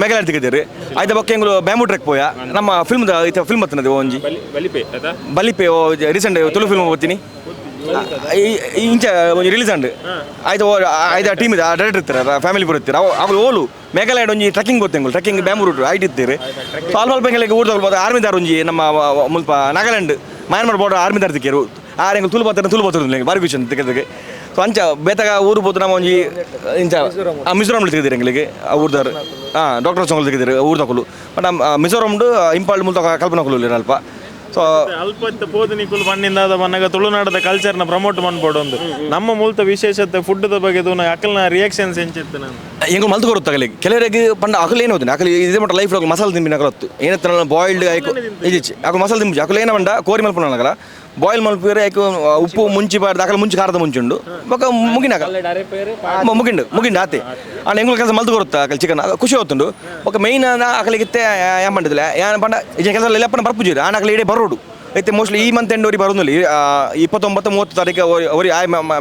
ಮೇಘಾಲಯ ತೆಗೆದಿರಿ ಆಯ್ತ ಬಕ್ಕ ಹೆಂಗ್ಲು ಬ್ಯಾಂಬೂ ಟ್ರೆಕ್ ಪೋಯ ನಮ್ಮ ಫಿಲ್ಮ್ ಫಿಲ್ಮ್ ಬರ್ತದೆ ಒಂಜಿ ಬಲಿಪೆ ರೀಸೆಂಟ್ ತುಳು ಫಿಲ್ಮ್ ಬರ್ತೀನಿ ಇಂಚ ಒಂಜಿ ರಿಲೀಸ್ ಅಂಡ್ ಆಯ್ತು ಐದು ಟೀಮ್ ಇದೆ ಡೈರೆಕ್ಟರ್ ಇರ್ತಾರೆ ಫ್ಯಾಮಿಲಿ ಬರುತ್ತಾರೆ ಅವ್ರು ಓಲು ಮೇಘಾಲಯ ಒಂಜಿ ಟ್ರೆಕ್ಕಿಂಗ್ ಗೊತ್ತಂಗು ಟ್ರೆಕ್ಕಿಂಗ್ ಬ್ಯಾಂಬೂ ರೂಟ್ ಐಟ್ ಇರ್ತೀರಿ ಸೊ ಅಲ್ಪ ಹೆಂಗೆ ಊರ್ದಾಗ ಆರ್ಮಿದಾರ ಒಂಜಿ ನಮ್ಮ ಮುಲ್ಪ ನಾಗಾಲ್ಯಾಂಡ್ ಮಯನ್ಮಾರ್ ಬಾರ್ಡರ್ ಆರ್ಮಿದಾರ ತಿಕ್ಕೇರು ಹೆಂಗೆ ತುಳು ಬರ್ತಾರೆ ಬಾರಿ ಖುಷಿ ಅಂತ ತೆಗೆದಕ್ಕೆ ಸೊ ಅಂಚ ಬೇತಾಗ ಊರು ಬೋದು ನಮ್ಮ ಒಂಜಿ ಇಂಚ ಮಿಜೋರಾಮ್ ತೆಗೆದಿರಿ ಎಂಗ್ಲಿಗೆ ಊರ್ದಾರು ಡಾಕ್ಟರ್ ಸೊಂಗಲ್ ತೆಗೆದಿರಿ ಊರ್ದಕ್ಕಲು ಬಟ್ ಮಿಜೋರಾಮ್ಡು ಇಂಪಾಲ್ಡ್ ಮುಲ್ತ ಕಲ್ಪನಾಕಲು ಅಲ್ಪ ಸೊ ಅಲ್ಪ ಪೋದನಿಕುಲು ಮಣ್ಣಿಂದ ಮನ್ನಾಗ ತುಳುನಾಡದ ಕಲ್ಚರ್ನ ಪ್ರಮೋಟ್ ಮಾಡ್ಬೋದು ಒಂದು ನಮ್ಮ ಮೂಲತ ವಿಶೇಷತೆ ಫುಡ್ದ ಬಗ್ಗೆ ಅಕಲ್ನ ರಿಯಾಕ್ಷನ್ಸ್ ಹೆಂಚಿತ್ತು ನಾನು ಹೆಂಗೆ ಮಲ್ತು ಬರುತ್ತೆ ಅಗಲಿ ಕೆಲವರಿಗೆ ಪಂಡ ಅಕಲ್ ಏನು ಹೋಗ್ತೀನಿ ಅಕಲ್ ಇದೇ ಮಟ್ಟ ಲೈಫ್ ಮಸಾಲೆ ತಿಂಬಿನ ಅಕಲತ್ತು ಏನತ್ತ ಬಾಯ್ಲ್ಡ್ ಆಯ್ಕು ಈಚೆ ಅಕಲ್ ಮಸಾಲೆ ತಿಂಬಿ ಅಕಲ್ ಏನ ಬಂಡ ಕೋರಿ ಮಲ್ಪನ ಅಗಲ ಬಾಯ್ಲ್ ಮಲ್ಪಿದ್ರೆ ಆಯ್ಕು ಉಪ್ಪು ಮುಂಚಿ ಬಾರ್ದು ಅಕಲ್ ಮುಂಚೆ ಖಾರದ ಮುಂಚುಂಡು ಬೊಕ್ಕ ಮುಗಿನ ಮುಗಿಂಡು ಆತೆ ಆ ಹೆಂಗ್ ಕೆಲಸ ಮಲ್ತು ಬರುತ್ತೆ ಅಕಲ್ ಚಿಕನ್ ಖುಷಿ ಹೋಗ್ತುಂಡು ಬೊಕ್ಕ ಮೇಯ್ನ್ ಅಕಲಿಗಿತ್ತೆ ಏನು ಮಾಡಿದಿಲ್ಲ ಏನು ಪಂಡ ಈ ಕೆಲಸ ಎಲ್ಲಪ್ಪನ ಬರ್ಪುಜಿರಿ ಆ ಅಕಲ್ ಇಡೀ ಬರೋಡು ಐತೆ ಮೋಸ್ಟ್ಲಿ ಈ ಮಂತ್ ಎಂಡ್ ಅವ್ರಿಗೆ ಬರೋದಿಲ್ಲ 29-30 ತಾರೀಕು ಅವ್ರಿಗೆ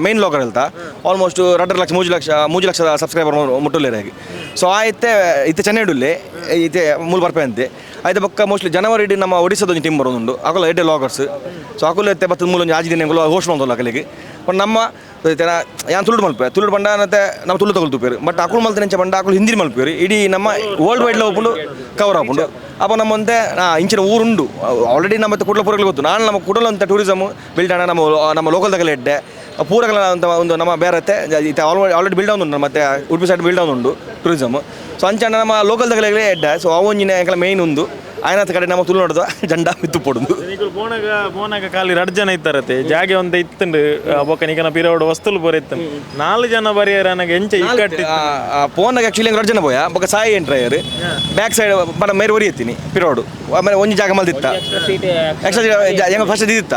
ಮೇನ್ ಲಾಗರ್ ಹೇಳ್ತಾ ಆಲ್ಮೋಸ್ಟ್ 2 ಲಕ್ಷ 3 ಲಕ್ಷ ಸಬ್ಸ್ಕ್ರೈಬರ್ ಮುಟ್ಟಲೇರಾಗಿ ಸೊ ಆಯ್ತೆ ಇತ್ತೆ ಚೆನ್ನೈಡುಲ್ಲಿ ಇತ್ತೆ ಮೂಲ ಬರ್ಪೆ ಅಂತೆ ಆಯ್ತು ಬೊಕ್ಕ ಮೋಸ್ಟ್ಲಿ ಜನವರಿ ಇಡೀ ನಮ್ಮ ಒಡಿಸ್ಸಾದ ಒಂದು ಟೀಮ್ ಬರೋದುಂಡು ಅಕಲ್ ಎಡ್ಡೆ ಲಾಗರ್ಸ್ ಸೊ ಅಕಲ್ ಎತ್ತೆ ಬತ್ತು ಮೂಲ ಆಜಿ ದಿನ ಹೋಸ್ಟ್ ಮಾಡೋಲ್ಲ ಅಕಲಿಗೆ ಬಟ್ ನಮ್ಮ ಯಾನ್ ತುಳು ಮಲ್ಪೆ ತುಳು ಬಂಡ ಮತ್ತೆ ನಾವು ತುಳು ತಗೊಳ್ತುಪೇರು ಬಟ್ ಅಕುಲ್ ಮಲ್ತನೆ ಎಂಚ ಬಂಡ ಅಕುಲ್ ಹಿಂದಿ ಮಲ್ಪೇರು ಇಡೀ ನಮ್ಮ ವರ್ಲ್ಡ್ ವೈಡ್ ಒಪ್ಪುಂಡು ಕವರ್ ಆಪುಂಡು ಅಪ್ಪ ನಮ್ಮಂತೆ ಇಂಚಿನ ಊರುಂಡು ಆಲ್ರೆಡಿ ನಮ್ಮ ಕುಡ್ಲಪುರಗಳು ಗೊತ್ತು ನಾನು ನಮ್ಮ ಕುಡಲ ಅಂತ ಟೂರಿಸಮ್ ಬಿಲ್ಡ್ ಆಣ ನಮ್ಮ ಲೋಕಲ್ದಾಗಲೇ ಇಡ್ಡೆ ಪೂರಗಳ ಅಂತ ಒಂದು ನಮ್ಮ ಬೇರೆ ಆಲ್ರೆಡಿ ಬಿಲ್ಡ್ ಉಂಟು ಮತ್ತೆ ಉಡುಪಿ ಸೈಡ್ ಬಿಲ್ಡ್ ಉಂಟು ಟೂರಿಸಮ್ ಸೊ ಅಂಚ ನಮ್ಮ ಲೋಕಲ್ದಾಗಲೇ ಎಡ್ಡೆ ಸೊ ಅವೊಂಜಿನ ಎಂಕಲ ಮೇಯ್ನ್ ಒಂದು ಆಯ್ನತ್ತ ಕಡೆ ನಮ್ಮ ತುಳು ನೋಡಿದ ಜಂಡ ಮಿತ್ತು ಪೊಡುದು ಬೋನಾಗ ಖಾಲಿ 2 ಜನ ಇತ್ತಾರತೆ ಜಾಗೆ ಒಂದು ಇತ್ತಂಡು ಬೊಕ್ಕ ನಿಕನ ಪಿರೋಡು ವಸ್ತುಲು ಬರೀತ್ತು 4 ಜನ ಬರೆಯರ ನನಗೆ ಎಂಚ ಇಕ್ಕಟ್ಟಿ ಫೋನಾಗ ಆ್ಯಕ್ಚುಲಿ 2 ಜನ ಬೋಯ ಬೊಕ್ಕ ಸಾಯಿ ಎಂಟ್ರಯ್ಯರು ಬ್ಯಾಕ್ ಸೈಡ್ ಬಡ ಮೇರೆ ಒರಿ ಎತ್ತೀನಿ ಪಿರೋಡು ಆಮೇಲೆ ಒಂಜಿ ಜಾಗ ಮಲ್ದಿತ್ತ ಎಕ್ಸ್ಟ್ರಾ ಹೆಂಗೆ ಫಸ್ಟ್ ಇದಿತ್ತ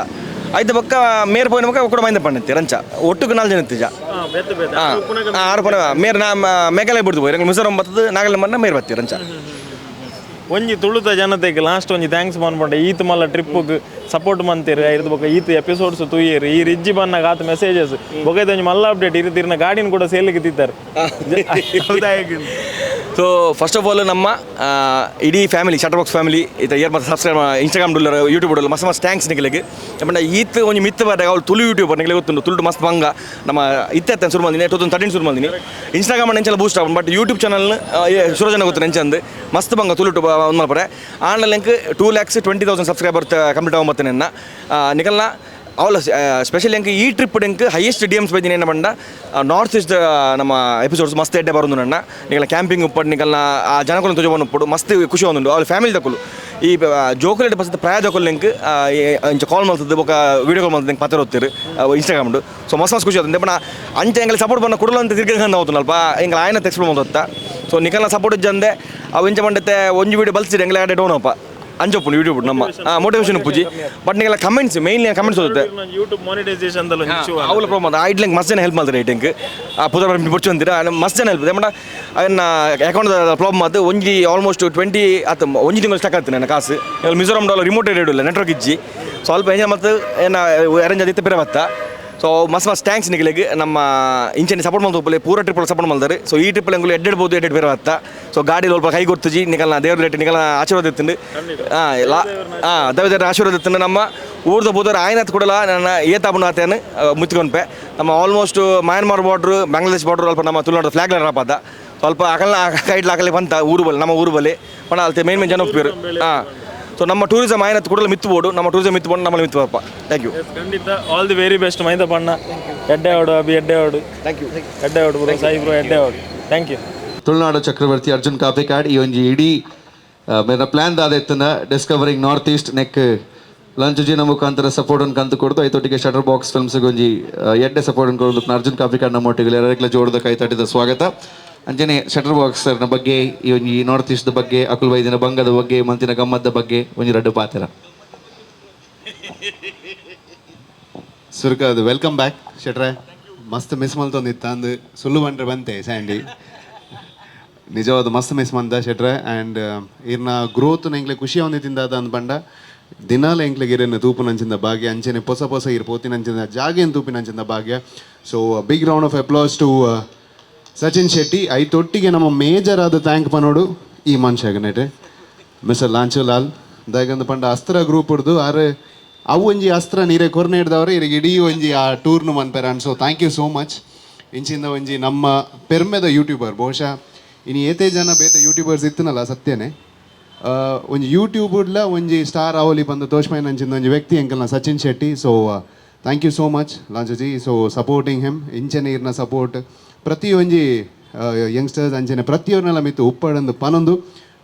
ಆಯ್ತು ಬೊಕ್ಕ ಮೇರ್ ಪೋಯಿನ ಬೊಕ್ಕ ಕೂಡ ಮೈಂದ ಪಣ್ಣತ್ತಿ ರಂಚ ಒಟ್ಟಿಗೆ 4 ಜನ ಇತ್ತೀಜ ಆರು ಪೋನ ಮೇರ್ ಮೇಘಾಲಯ ಬಿಡ್ದು ಬೋಯ್ ಮಿಜೋರಾಮ್ ಬರ್ತದೆ ನಾಗಾಲ್ಯಾಂಡ್ ಮನ್ನ ಮೇರ್ ಬತ್ತಿ ರಂಚ ಒಂಜಿ ತುಳುದ ಜನತೆಗೆ ಲಾಸ್ಟ್ ಒಂಜಿ ಥ್ಯಾಂಕ್ಸ್ ಮಾಡ್ಕೊಂಡೆ ಈತ್ ಮಲ್ಲ ಟ್ರಿಪ್ಪಿಗೆ ಸಪೋರ್ಟ್ ಮಂತೀರಿ ಇರ್ದು ಬೊಕ್ಕ ಈತ್ ಎಪಿಸೋಡ್ಸ್ ತುಯ್ಯರಿ ಈ ರಿಜ್ಜಿ ಬನ್ನಾಗ ಆತ ಮೆಸೇಜಸ್ ಬೊಕೈತೆ ಒಂಜಿ ಮಲ್ಲ ಅಪ್ಡೇಟ್ ಇರ್ದಿರ್ನ ಗಾಡಿನ ಕೂಡ ಸೇಲಿಗೆ ತಿತ್ತಾರೆ ಸೊ ಫಸ್ಟ್ ಆಫ್ ಆಲ್ ನಮ್ಮ ಇಡೀ ಫ್ಯಾಮಿಲಿ ಶಟರ್ಬಾಕ್ಸ್ ಫ್ಯಾಮಿಲಿ ಇದು ಇಯರ್ ಮತ್ತು ಸಬ್ಸ್ಕ್ರೈಬ್ ಇನ್ಸ್ಟಾಗ್ರಾಮ್ ಡೂಲರ್ ಯೂಟ್ಯೂಬ್ ಡೂಲರ್ ಮಸ್ತ್ ಥ್ಯಾಂಕ್ಸ್ ನಿಗಲಿಗೆ ಬಟ್ ಈತ್ ಒಂದು ಮಿತ್ ಬರ್ದಾಗ ಅವ್ರು ತುಳು ಯೂಟ್ಯೂಬರ್ ನಿಗಲಿಗೆ ಗೊತ್ತುಂಡು ತುಳು ಮಸ್ತ್ ಭಂಗ ನಮ್ಮ ಇತ್ತೆ ಶುರು ಮಾಡಿದ್ದೀನಿ 2013 ಶುರು ಮಾಡಿದ್ದೀನಿ ಇನ್ಸ್ಟಾಗ್ರಾಮ್ ನೆಂಚೆಲ್ಲ ಬೂಸ್ಟ್ ಆಗ ಬಟ್ ಯೂಟ್ಯೂಬ್ ಚಾನಲ್ ಸುರಜನ ಗೊತ್ತು ನೆಂಚಂದು ಮಸ್ತ್ ಭಂಗ ತುಳು ಒಂದು ಮಾಡ್ತಾರೆ ಆನ್ಲೈನ್ ಲಿಂಕ್ 2,20,000 ಸಬ್ಸ್ಕ್ರೈಬರ್ ಕಂಪ್ಲೀಟ್ ಆಗೋತ್ತೆ ನನ್ನ ನಿಕಲ್ನ ಅವಳ ಸ್ಪೆಷಲಿ ಎಂಕ್ ಈ ಟ್ರಿಪ್ ಎಂಕ್ ಹೈಯೆಸ್ಟ್ DMs ಬೈದಿನಿ ಏನ ಬಂಡ ನಾರ್ತ್ ಈಸ್ಟ್ ನಮ್ಮ ಎಪಿಸೋಡ್ಸ್ ಮಸ್ತ್ ಎಡ್ಡೆ ಬರೋದು ನನ್ನ ನಿಗಲ ಕ್ಯಾಂಪಿಂಗ್ ಉಪ್ಪಡು ನಿಗಲ್ನ ಆ ಜನಗಳು ತುಜವನ್ನು ಉಪ್ಪಡು ಮಸ್ತ್ ಖುಷಿ ಒಂದು ಅವ್ರ ಫ್ಯಾಮಿಲಿ ತಕೊಳು ಈ ಜೋಕುಲೆಟ್ ಬಸ್ ಪ್ರಾಯ ಜೋಕುಲ್ ಎಂಕ್ ಇಂಚ ಕಾಲ್ ಮಾಡ್ತದೆ ಬೊಕ್ಕ ವೀಡಿಯೋ ಕಾಲ್ ಮಾಡ್ತದೆ ಪತ್ರ ಓದ್ತೀರಿ ಇನ್ಸ್ಟಾಗ್ರಾಮ್ಡು ಸೊ ಮಸ್ತ್ ಖುಷಿ ಆಗುತ್ತೆ ಬಟ್ ಅಂಚೆ ಎಂಗಲ್ ಸಪೋರ್ಟ್ ಬಂದ ಕೊಡಲು ಅಂತ ತಿರ್ಗಿ ಹೋಗ್ತು ಅಲ್ಪ ಎಂಗಲ್ ಆಯ್ನ ಎಕ್ಸ್ಪ್ಲೋರ್ ಮಾಡೋತ್ತ ಸೊ ನಿಕಲ್ನ ಸಪೋರ್ಟ್ ಜಂದೆ ಅವು ಇಂಚ ಬಂಡತ್ತೆ ಒಂದು ವೀಡಿಯೋ ಬಲ್ಸಿರಿ ಎಂಗಲ ಎಡೆ ಡೋನಪ್ಪ ಅಂಜಪ್ಪು ಯೂಟ್ಯೂಬ್ ನಮ್ಮ ಮೋಟಿವೇಶನ್ ಪೂಜಿ ಬಟ್ ನಿಗೆಲ್ಲ ಕಮೆಂಟ್ಸ್ ಮೇನ್ಲಿ ಕಮೆಂಟ್ಸ್ ಓದುತ್ತೆ ಯೂಟ್ಯೂಬ್ ಮಾನಿಟೈಸೇಷನ್ ಅವಳ ಪ್ರಾಬ್ಲಮ್ ಐಡ್ಲಿಂಗ್ ಮಸ್ತ್ ಜನ ಹೆಲ್ಪ್ ಮಾಡ್ತಾರೆ ಐಟಿಂಗ್ ಪುದರ್ ಬಿಡ್ಚು ಅಂತೀರ ಮಸ್ತ್ ಜನ ಹೆಲ್ಪ್ ಬಟ್ ಅದನ್ನ ಅಕೌಂಟ್ ಪ್ರಾಬ್ಲಮ್ ಅದು ಒಂಜಿ ಆಲ್ಮೋಸ್ಟ್ 20 ಆತು ಒಂಜಿ ತಿಂಗಳು ಸ್ಟಕ್ ಆಗ್ತೀನಿ ನನ್ನ ಕಾಸು ಮಿಜೋರಾಮ್ ಡಾಲರ್ ರಿಮೋಟ್ ರೇಡಿಯೋ ಇಲ್ಲ ನೆಟ್ವರ್ಕ್ ಇಜ್ಜಿ ಸ್ವಲ್ಪ ಏನು ಮತ್ತು ಏನು ಅರೇಂಜ್ ಆದಿತ್ತು ಬೇರೆ ಬತ್ತ ಸೊ ಮಸ್ತ್ ಥ್ಯಾಂಕ್ಸ್ ನಿಗಲಿಗೆ ನಮ್ಮ ಇಂಚೆ ಸಪೋರ್ಟ್ ಮಾಡ್ತಾರೆ ಪೂರ ಟ್ರಿಪ್ ಸಪೋರ್ಟ್ ಮಾಡ್ತಾರೆ ಸೊ ಈ ಟ್ರಿಪ್ ಎಂಗಳು ಎಡ್ಡೆಡ್ಬೋದು ಎಡ್ಡೆಡ್ ಬೇರೆ ಬತ್ತ ಸೊ ಗಾಡಿ ಸ್ವಲ್ಪ ಕೈ ಗೊತ್ತುಜಿ ನಿಗಲ್ನ ದೇವ್ರ ರೇಟ್ ನಿಗಲ್ನ ಆಶೀರ್ವಾದ ಇತ್ತಂಡು ದೇವ್ರ ಆಶೀರ್ವಾದ ಇತ್ತಂಡು ನಮ್ಮ ಊರ್ದ ಬೋದವ್ರು ಆಯ್ನತ್ ಕೊಡಲ್ಲ ನನ್ನ ಏತಾಪನ ಆತೇನು ಮುತ್ಕೊಂಡ್ಪೆ ನಮ್ಮ almost Myanmar border Bangladesh border ಸ್ವಲ್ಪ ನಮ್ಮ ತುಳುನಾಡು ಫ್ಲಾಗ್ ಲೈನರ್ ಆಪದ ಸ್ವಲ್ಪ ಅಕಲ್ನ ಕೈಡ್ಲ ಅಕಲಿ ಬಂತ ಊರು ಬಲ್ಲಿ ನಮ್ಮ ಊರು ಬಲ್ಲಿ ಪಣ ಅಲ್ತೆ ಮೇನ್ ಜನ ಒಪ್ಪಿರು ಸೊ ನಮ್ಮ ಟೂರಿಸಮ್ ಆಯ್ನ ಕೂಡ ಮಿತ್ಬೋದು, ನಮ್ಮ ಟೂರಿಸಮ್ ಮಿತ್ಬೋದು, ನಮ್ಮಲ್ಲಿ ಮಿತ್ಬೋದಪ್ಪ. Thank you. ಖಂಡಿತ ಆಲ್ ದಿ ವೆರಿ ಬೆಸ್ಟ್ ಮೈದ ಪಣ್ಣ. ಎಡ್ಡೆ ಆಡು ಅಭಿ ಎಡ್ಡೆ ಆಡು. Thank you. ಎಡ್ಡೆ ಆಡು ಬ್ರೋ, ಸಾಯಿ ಬ್ರೋ ಎಡ್ಡೆ ಆಡು. Thank you. ತುಳುನಾಡು ಚಕ್ರವರ್ತಿ ಅರ್ಜುನ್ ಕಾಪಿಕಾಡ್ ಈ ಒಂಜಿ ಇಡೀ ಮೇರ ಪ್ಲ್ಯಾನ್ ದಾದೆತ್ತನ ಡಿಸ್ಕವರಿಂಗ್ ನಾರ್ತ್ ಈಸ್ಟ್ ನೆಕ್ ಲಂಚುಜಿನ ಮುಖಾಂತರ ಸಪೋರ್ಟನ್ನು ಕಂತು ಕೊಡ್ದು ಐತೊಟ್ಟಿಗೆ ಶಟರ್ ಬಾಕ್ಸ್ ಫಿಲ್ಮ್ಸ್ಗೆ ಒಂಜಿ ಎಡ್ಡೆ ಸಪೋರ್ಟನ್ನು ಕೊಡೋದು ಅರ್ಜುನ್ ಕಾಪಿಕಾಡ್ ನಮ್ಮೊಟ್ಟಿಗೆ ಎರಡಕ್ಲ ಜೋಡದ ಕೈ ತಟ್ಟಿದ ಸ್ವಾಗತ. ಅಂಜನೆ ಶಟರ್ ಬಾಕ್ಸರ್ನ ಬಗ್ಗೆ ಈ ಒಂಜಿ ನಾರ್ತ್ ಈಸ್ಟ್ ಬಗ್ಗೆ ಅಕುಲ್ ವೈದಿನ ಬಂಗದ ಬಗ್ಗೆ ಮಂತಿನ ಗಮ್ಮದ ಬಗ್ಗೆ ಒಂಜಿ ರಡ್ಡು ಪಾತ್ರ ಸುರ್ಕದು. Welcome back ಶೆಟ್ರೆ. ಮಸ್ತ್ ಮಿಸ್ ಮಲ್ತೊಂದಿತ್ತು ಅಂದು ಸುಳ್ಳು ಬಂಡ್ರೆ ಬಂತೆ ಸ್ಯಾಂಡಿ. ನಿಜವಾದ ಮಸ್ತ್ ಮಿಸ್ ಮಂದ ಶೆಟ್ರೆ. ಆ್ಯಂಡ್ ಇರ್ನ ಗ್ರೋತ್ ಎಂಕ್ಲೆ ಖುಷಿ ಹೊಂದಿತ್ತಿಂದ ಅಂದ್ ಬಂಡ ದಿನಾಲ ಎಂಕ್ಲೆಗೆ ಇರೇನು ತೂಪುನಂಚಿಂದ ಭಾಗ್ಯ ಅಂಚನೆ ಹೊಸ ಹೊಸ ಇರು ಪೋತಿನಂಚಿಂದ ಜಾಗೇನು ತೂಪಿನಂಚಿಂದ ಭಾಗ್ಯ. So big round of applause to Sachin Shetty. ಐತೊಟ್ಟಿಗೆ ನಮ್ಮ ಮೇಜರ್ ಆದ ಥ್ಯಾಂಕ್ ಪನೋಡು ಈ ಮನುಷ್ಯಗೆ ನೆಟೆ ಮಿಸ್ಟರ್ ಲಾಂಚುಲಾಲ್ ದಾಗಂದು ಪಂಡ ಅಸ್ತ್ರ ಗ್ರೂಪ್ ಹಿಡ್ದು ಆರೆ ಅವು ಒಂಜಿ ಅಸ್ತ್ರ ನೀರೇ ಕೊರ್ನೆ ಹಿಡ್ದವ್ರೆ ಇರಿಗೆ ಇಡೀ ಒಂಜಿ ಆ ಟೂರ್ನು ಮನ್ಪೇರ. So thank you so much. ಇಂಚಿಂದ ಒಂಜಿ ನಮ್ಮ ಪೆರ್ಮೆದ ಯೂಟ್ಯೂಬರ್ ಬಹುಶಃ ಇನ್ನು ಏತೇ ಜನ ಬೇತೆ ಯೂಟ್ಯೂಬರ್ಸ್ ಇತ್ತನಲ್ಲ ಸತ್ಯನೇ ಒಂಜಿ ಯೂಟ್ಯೂಬ್ಲ ಒಂಜಿ ಸ್ಟಾರ್ ಅವಲಿ ಬಂದು ತೋಷ್ಮೈನ್ ಅಂಚಿಂದ ಒಂಜಿ ವ್ಯಕ್ತಿ ಎಂಕಲ್ನ Sachin Shetty. So thank you so much ಲಾಂಚುಜಿ. ಸೊ ಸಪೋರ್ಟಿಂಗ್ ಹಿಮ್ ಇಂಚನೆ ಇರ್ನ ಸಪೋರ್ಟ್ ಪ್ರತಿ ಒಂಜಿ ಯಂಗ್ಸ್ಟರ್ಸ್ ಅಂಚನೆ ಪ್ರತಿಯೊರ್ನೆಲ್ಲ ಮಿತ್ತು ಉಪ್ಪಡಂದು ಪನೊಂದು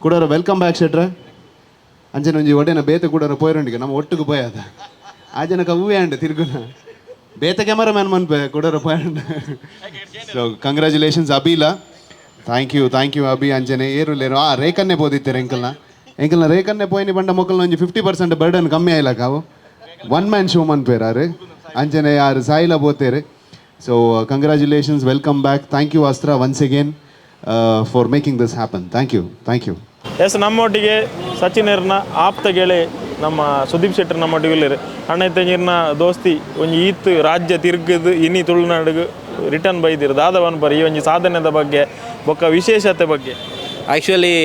ಕೂಡ ವೆಲ್ಕಮ್ ಬ್ಯಾಕ್ ಶೆಟ್ರೆ. ಅಂಚನೆ ಒಂಜಿ ಒಡೆನ ಬೇತೆ ಕೂಡ ಪೋಯರೊಂಡಿಗೆ ನಮ್ಮ ಒಟ್ಟಿಗೆ ಪೋಯದ ಆ ಜನಕ್ಕೆ ಅವೇ ಅಂಡ್ ತಿರ್ಗುನ ಬೇತೆ ಕ್ಯಾಮರಾಮ್ಯಾನ್ ಮನ್ಪೆ ಕೂಡ ಪೋಯಂಡ. ಸೊ ಕಂಗ್ರ್ಯಾಚುಲೇಷನ್ಸ್ ಅಬಿಲಾ. Thank you Abhi. ಅಂಚನೆ ಏರುಲೇರು ಆ ರೇಖನ್ನೇ ಬೋದಿತ್ತೇರೆ ಎಂಕಲ್ನ ರೇಖನ್ನೇ ಪೋಯ್ನಿ ಬಂಡ ಮೊಕ್ಕಲ್ನ ಒಂಜಿ 50% ಬರ್ಡನ್ ಕಮ್ಮಿ ಆಯ್ಲಕ್ಕ ಅವು 1 ಮ್ಯಾನ್ ಶೋ ಮನ್ಪೇರಾರು ಅಂಚನೆ ಯಾರು ಸಾಯಿಲ ಬೋತೇರು. So congratulations, welcome back. Thank you Astra once again for making this happen. Thank you. Yes ನಮ್ಮೊಟ್ಟಿಗೆ ಸಚಿನರ್ನ ಆಪ್ತ ಗೆಳೆ ನಮ್ಮ ಸುದೀಪ್ ಶೆಟ್ಟರ್ ನಮ್ಮೊಟ್ಟಿಗೆ ಇಲ್ಲರು ಅಣ್ಣ ಇತ್ತಂಗಿರ್ನ ದೋಸ್ತಿ ಒಂಜಿ ಈತ್ ರಾಜ್ಯ ತಿರ್ಗದು ಇನ್ನಿ ತುಳುನಾಡಿಗೆ ರಿಟರ್ನ್ ಬೈದಿರು ದಾದವನ್ ಬರ್ ಈ ಒಂಜಿ ಸಾಧನೆದ ಬಗ್ಗೆ ಬೊಕ್ಕ ವಿಶೇಷತೆ ಬಗ್ಗೆ. ಆ್ಯಕ್ಚುಲಿ